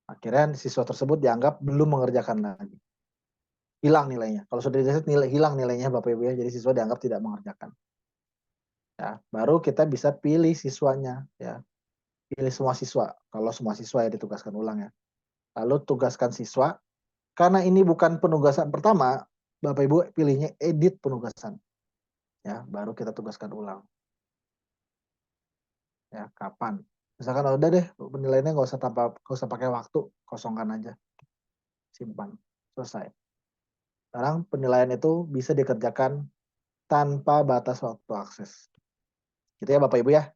Akhirnya siswa tersebut dianggap belum mengerjakan lagi. Hilang nilainya. Kalau sudah di reset hilang nilainya Bapak Ibu ya. Jadi siswa dianggap tidak mengerjakan. Ya, baru kita bisa pilih siswanya ya. Pilih semua siswa. Kalau semua siswa ya ditugaskan ulang ya. Lalu tugaskan siswa. Karena ini bukan penugasan pertama, Bapak Ibu pilihnya edit penugasan. Ya, baru kita tugaskan ulang. Ya, kapan? Misalkan udah deh penilaiannya nggak usah pakai waktu, kosongkan aja. Simpan. Selesai. Sekarang penilaian itu bisa dikerjakan tanpa batas waktu akses. Gitu ya Bapak Ibu ya.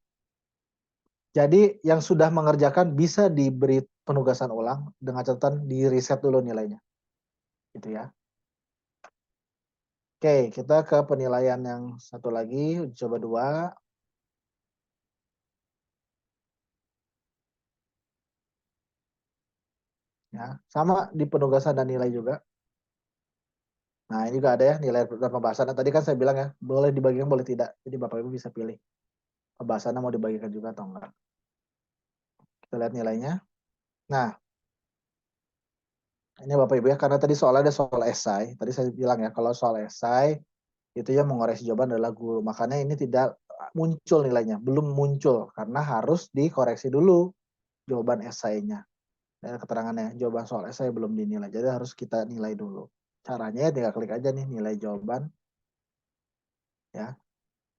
Jadi yang sudah mengerjakan bisa diberi penugasan ulang dengan catatan di reset dulu nilainya. Gitu ya. Oke, kita ke penilaian yang satu lagi, uji coba 2. Ya, sama di penugasan dan nilai juga. Nah, ini juga ada ya nilai dan pembahasan. Tadi kan saya bilang ya, boleh dibagikan, boleh tidak. Jadi Bapak Ibu bisa pilih pembahasannya mau dibagikan juga atau enggak. Kita lihat nilainya. Nah, ini Bapak Ibu ya, karena tadi soalnya ada soal esai. Tadi saya bilang ya, kalau soal esai itu ya mengoreksi jawaban adalah guru. Makanya ini tidak muncul nilainya, belum muncul karena harus dikoreksi dulu jawaban esainya. Dan keterangannya, jawaban soal esai belum dinilai. Jadi harus kita nilai dulu. Caranya ya tinggal klik aja nih nilai jawaban. Ya.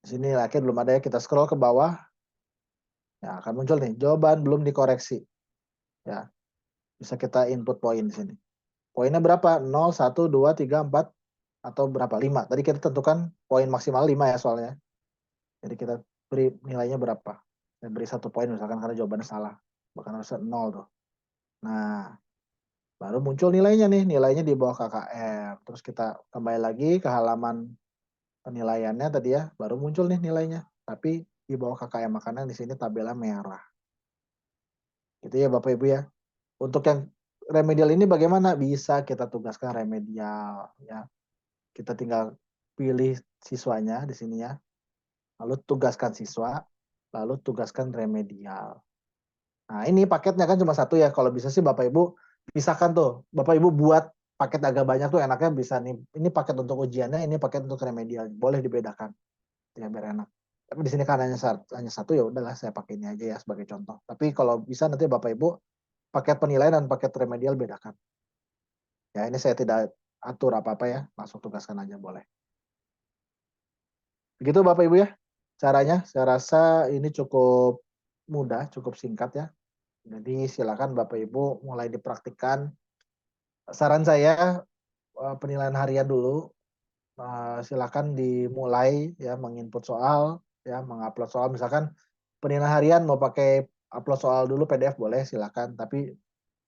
Di sini akhir belum ada ya, kita scroll ke bawah. Ya, akan muncul nih jawaban belum dikoreksi. Ya. Bisa kita input poin di sini. Poinnya berapa? 0, 1, 2, 3, 4 atau berapa? 5. Tadi kita tentukan poin maksimal 5 ya soalnya. Jadi kita beri nilainya berapa? Dan beri 1 poin misalkan karena jawabannya salah. Bahkan harusnya 0 tuh. Nah, baru muncul nilainya nih. Nilainya di bawah KKM. Terus kita kembali lagi ke halaman penilaiannya tadi ya. Baru muncul nih nilainya. Tapi di bawah KKM. Makanya di sini tabelnya merah. Gitu ya Bapak Ibu ya. Untuk yang remedial ini bagaimana? Bisa kita tugaskan remedial ya. Kita tinggal pilih siswanya di sini ya. Lalu tugaskan siswa, lalu tugaskan remedial. Nah, ini paketnya kan cuma satu ya. Kalau bisa sih Bapak Ibu pisahkan tuh. Bapak Ibu buat paket agak banyak tuh enaknya bisa nih. Ini paket untuk ujiannya, ini paket untuk remedial. Boleh dibedakan. Ya biar enak. Tapi di sini kan hanya satu ya udahlah saya pakai ini aja ya sebagai contoh. Tapi kalau bisa nanti Bapak Ibu paket penilaian dan paket remedial bedakan. Ya, ini saya tidak atur apa-apa ya, langsung tugaskan aja boleh. Begitu Bapak Ibu ya, caranya. Saya rasa ini cukup mudah, cukup singkat ya. Jadi silakan Bapak Ibu mulai dipraktikkan. Saran saya penilaian harian dulu. Silakan dimulai ya menginput soal, ya mengupload soal. Misalkan penilaian harian mau pakai upload soal dulu PDF boleh silakan. Tapi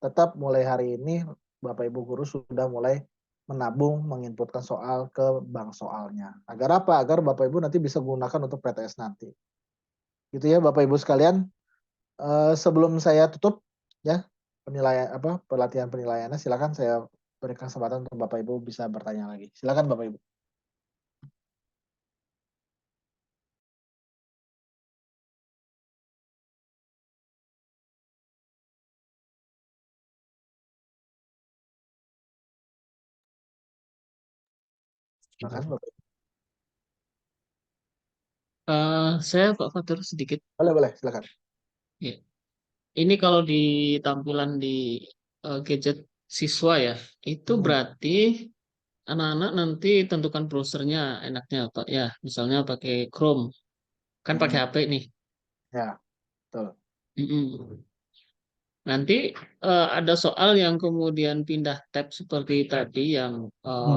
tetap mulai hari ini Bapak Ibu guru sudah mulai menabung menginputkan soal ke bank soalnya. Agar apa? Agar Bapak Ibu nanti bisa gunakan untuk PTS nanti. Gitu ya Bapak Ibu sekalian. Sebelum saya tutup ya penilaian pelatihan penilaiannya, silakan saya berikan kesempatan untuk Bapak Ibu bisa bertanya lagi. Silakan Bapak Ibu. Silakan Bapak Ibu. Saya Pak Fatur sedikit. Boleh silakan. Ya. Ini kalau di tampilan di gadget siswa ya, itu berarti anak-anak nanti tentukan browsernya enaknya Pak ya. Misalnya pakai Chrome, kan pakai HP nih. Ya, betul. Nanti ada soal yang kemudian pindah tab seperti tadi yang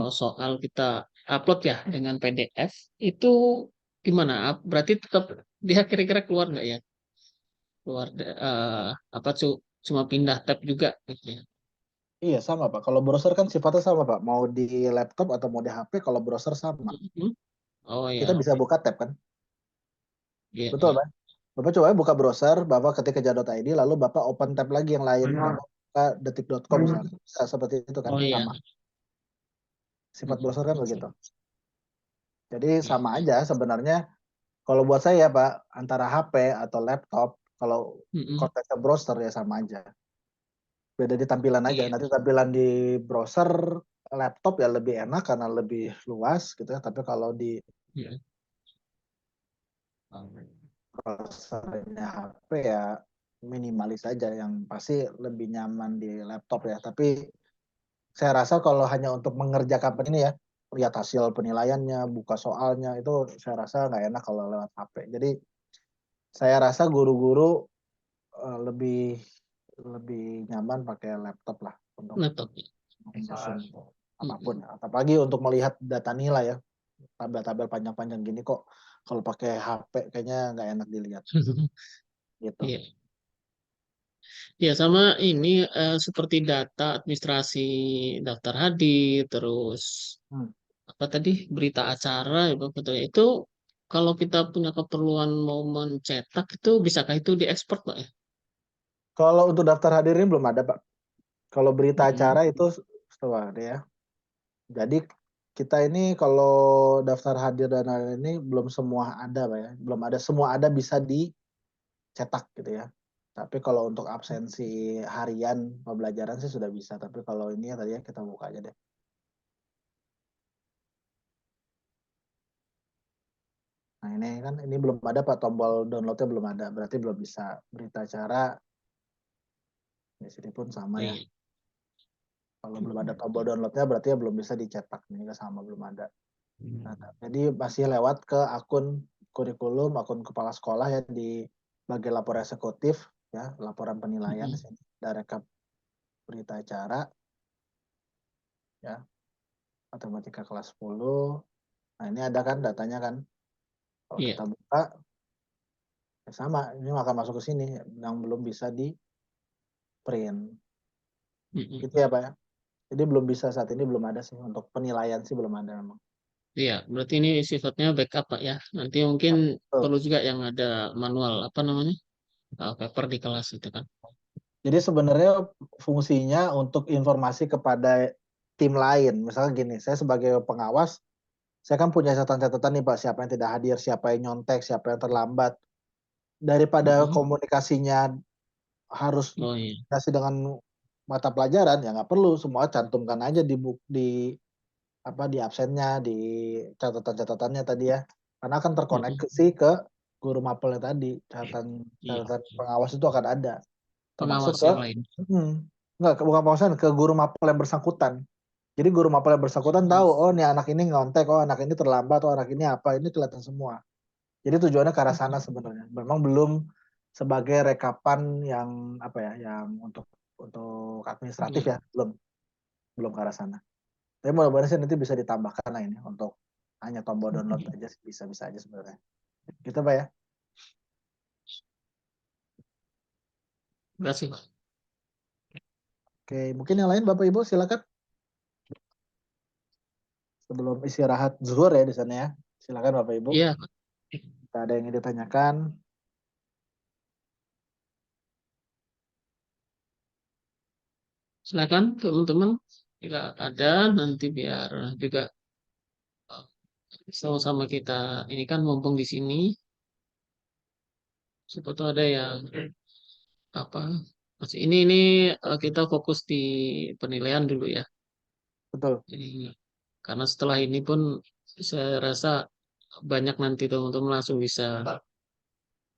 soal kita upload ya dengan PDF itu gimana? Berarti tetap dia kira-kira keluar nggak ya? Keluar apa cuma pindah tab juga gitu ya? Iya sama Pak. Kalau browser kan sifatnya sama Pak. Mau di laptop atau mau di HP, kalau browser sama. Oh Kita ya, bisa buka tab kan? iya, Betul, iya. Pak. Bapak coba buka browser, Bapak ketik kejar.id, lalu Bapak open tab lagi yang lain. Bapak buka detik.com misalnya. Bisa seperti itu kan, Oh iya, sama. Sifat browser kan begitu. Jadi iya, sama iya. aja sebenarnya. Kalau buat saya Pak, antara HP atau laptop, kalau Mm-mm. konteksnya browser ya sama aja. Beda di tampilan aja. Iya, Nanti tampilan di browser laptop ya lebih enak karena lebih luas gitu ya. Tapi kalau di iya. browsernya HP ya minimalis aja, yang pasti lebih nyaman di laptop ya. Tapi saya rasa kalau hanya untuk mengerjakan ini ya, lihat hasil penilaiannya, buka soalnya, itu saya rasa nggak enak kalau lewat HP. Jadi saya rasa guru-guru lebih lebih nyaman pakai laptop lah untuk Laptop. menyusun apapun Mm-mm. ya. Apalagi untuk melihat data nilai ya, tabel-tabel panjang-panjang gini kok kalau pakai HP kayaknya nggak enak dilihat gitu. Iya. Ya sama ini seperti data administrasi daftar hadir, terus Hmm. apa tadi berita acara ya Pak, betul ya. Itu kalau kita punya keperluan mau mencetak itu bisakah itu diekspor Pak ya? Kalau untuk daftar hadir ini belum ada Pak. Kalau berita Mm-mm. acara itu setelah ada ya. Jadi kita ini kalau daftar hadir dan lain-lain ini belum semua ada Pak ya. Belum ada semua ada bisa dicetak gitu ya. Tapi kalau untuk absensi harian pembelajaran sih sudah bisa. Tapi kalau ini ya tadi ya kita buka aja deh. Nah ini kan ini belum ada Pak, tombol downloadnya belum ada. Berarti belum bisa. Berita acara di sini pun sama Oh, ya. iya. Kalau belum ada tombol downloadnya berarti ya belum bisa dicetak. Ini juga sama belum ada. Nah, jadi masih lewat ke akun kurikulum, akun kepala sekolah ya di bagian lapor eksekutif ya, laporan penilaian Mm-mm. sini, ada rekap berita acara ya, matematika kelas 10. Nah, ini ada kan datanya kan. Kalau Iya. kita buka ya sama, ini akan masuk ke sini yang belum bisa di print. Mm-mm. Gitu ya, Pak ya. Jadi belum bisa saat ini, belum ada sih untuk penilaian sih belum ada memang. Iya, berarti ini sifatnya backup Pak ya. Nanti mungkin Betul. perlu juga yang ada manual apa namanya? Paper di kelas itu kan. Jadi sebenarnya fungsinya untuk informasi kepada tim lain. Misalnya gini, saya sebagai pengawas, saya kan punya catatan-catatan nih Pak, siapa yang tidak hadir, siapa yang nyontek, siapa yang terlambat. Daripada Mm-mm. komunikasinya harus Oh iya. kasih dengan mata pelajaran, ya nggak perlu, semua cantumkan aja di apa di absennya, di catatan-catatannya tadi ya. Karena akan Mm-mm. terkoneksi ke guru mapelnya tadi, catatan Iya. pengawas itu akan ada, termasuk Pengawas ke yang lain. enggak, bukan pengawasan, ke guru mapel yang bersangkutan. Jadi guru mapel yang bersangkutan Mm. tahu, oh nih anak ini ngontek, oh anak ini terlambat, oh anak ini apa, ini kelihatan semua. Jadi tujuannya ke arah sana sebenarnya. Memang belum sebagai rekapan yang apa ya, yang untuk administratif Iya. ya, belum belum ke arah sana. Tapi mudah-mudahan sih nanti bisa ditambahkan lah ini untuk hanya tombol download aja sih, bisa-bisa aja sebenarnya. Gitu Pak ya. Terima kasih Pak. Oke, mungkin yang lain Bapak Ibu silakan sebelum istirahat zuhur ya di sana ya. Silakan Bapak Ibu. Iya, Pak. Ada yang ingin ditanyakan? Silakan teman-teman. Jika ada nanti biar juga eh, sama-sama kita ini kan mumpung di sini. Siapa tahu ada yang apa masih ini kita fokus di penilaian dulu ya. Betul. Jadi karena setelah ini pun saya rasa banyak nanti teman-teman langsung bisa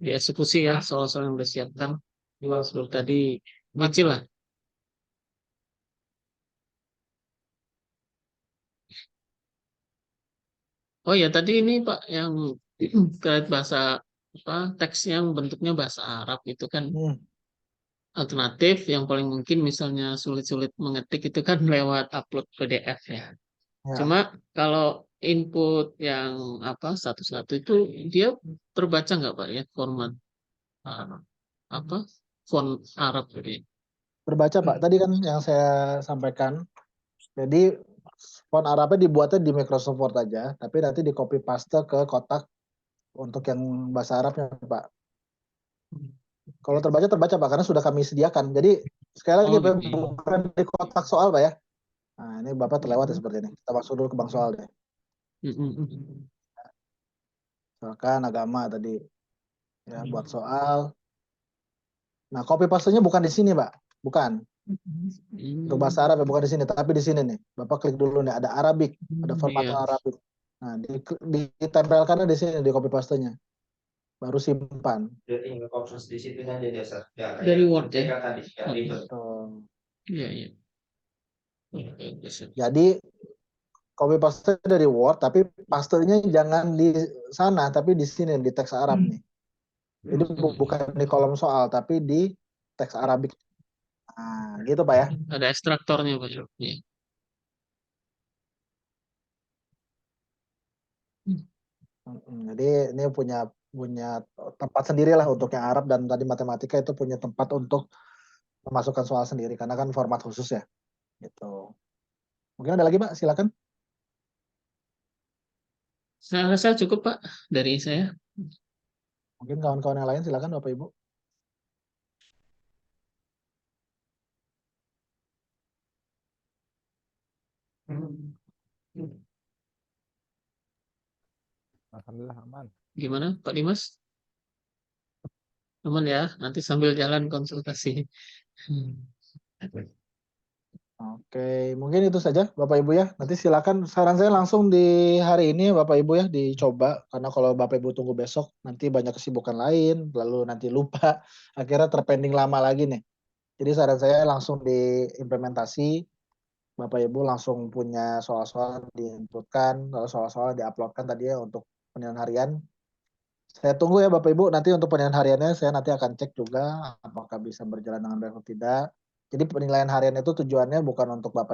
dieksekusi ya soal-soal yang udah siapkan. Seperti tadi nyicil lah. Oh ya tadi ini Pak yang terkait bahasa apa teks yang bentuknya bahasa Arab itu kan Hmm, alternatif yang paling mungkin misalnya sulit-sulit mengetik itu kan lewat upload PDF ya. ya. Cuma kalau input yang apa satu-satu itu dia terbaca nggak Pak ya format uh, apa font Arab jadi. Terbaca Pak. Tadi kan yang saya sampaikan. Jadi font Arabnya dibuatnya di Microsoft Word aja, tapi nanti di copy paste ke kotak untuk yang bahasa Arabnya, Pak. Kalau terbaca Pak, karena sudah kami sediakan. Jadi sekali lagi Pak, gitu ya. bukan di kotak soal Pak ya. Nah, ini Bapak terlewat ya seperti ini. Kita masuk dulu ke bank soal deh. Misalkan agama tadi. Ya, buat soal. Nah, copy paste-nya bukan di sini, Pak. Bukan. Untuk bahasa Arab ya, bukan di sini, tapi di sini nih. Bapak klik dulu nih, ada Arabic, ada format Iya. Arabic. Nah, ditempelkan di sini di copy paste-nya. Baru simpan. Dari Word ya. Betul. Iya, iya. Jadi copy paste dari Word, tapi pastenya jangan di sana, tapi di sini di teks Arab nih. Jadi bukan di kolom soal, tapi di teks Arabik. Nah, gitu Pak ya. Ada ekstraktornya Pak. Iya. Jadi ini punya tempat sendiri lah untuk yang Arab, dan tadi matematika itu punya tempat untuk memasukkan soal sendiri karena kan format khusus ya. Gitu. Mungkin ada lagi Pak, silakan. Saya rasa cukup Pak dari saya. Mungkin kawan-kawan yang lain silakan Bapak Ibu. Alhamdulillah aman. Gimana Pak Dimas? Aman ya, nanti sambil jalan konsultasi. Oke, mungkin itu saja Bapak Ibu ya. Nanti silakan, saran saya langsung di hari ini Bapak Ibu ya dicoba, karena kalau Bapak Ibu tunggu besok nanti banyak kesibukan lain, lalu nanti lupa, akhirnya terpending lama lagi nih. Jadi saran saya langsung diimplementasi, Bapak Ibu langsung punya soal-soal diinputkan, lalu soal-soal diuploadkan tadi ya untuk penilaian harian. Saya tunggu ya Bapak Ibu, nanti untuk penilaian hariannya saya nanti akan cek juga apakah bisa berjalan dengan baik atau tidak. Jadi penilaian harian itu tujuannya bukan untuk Bapak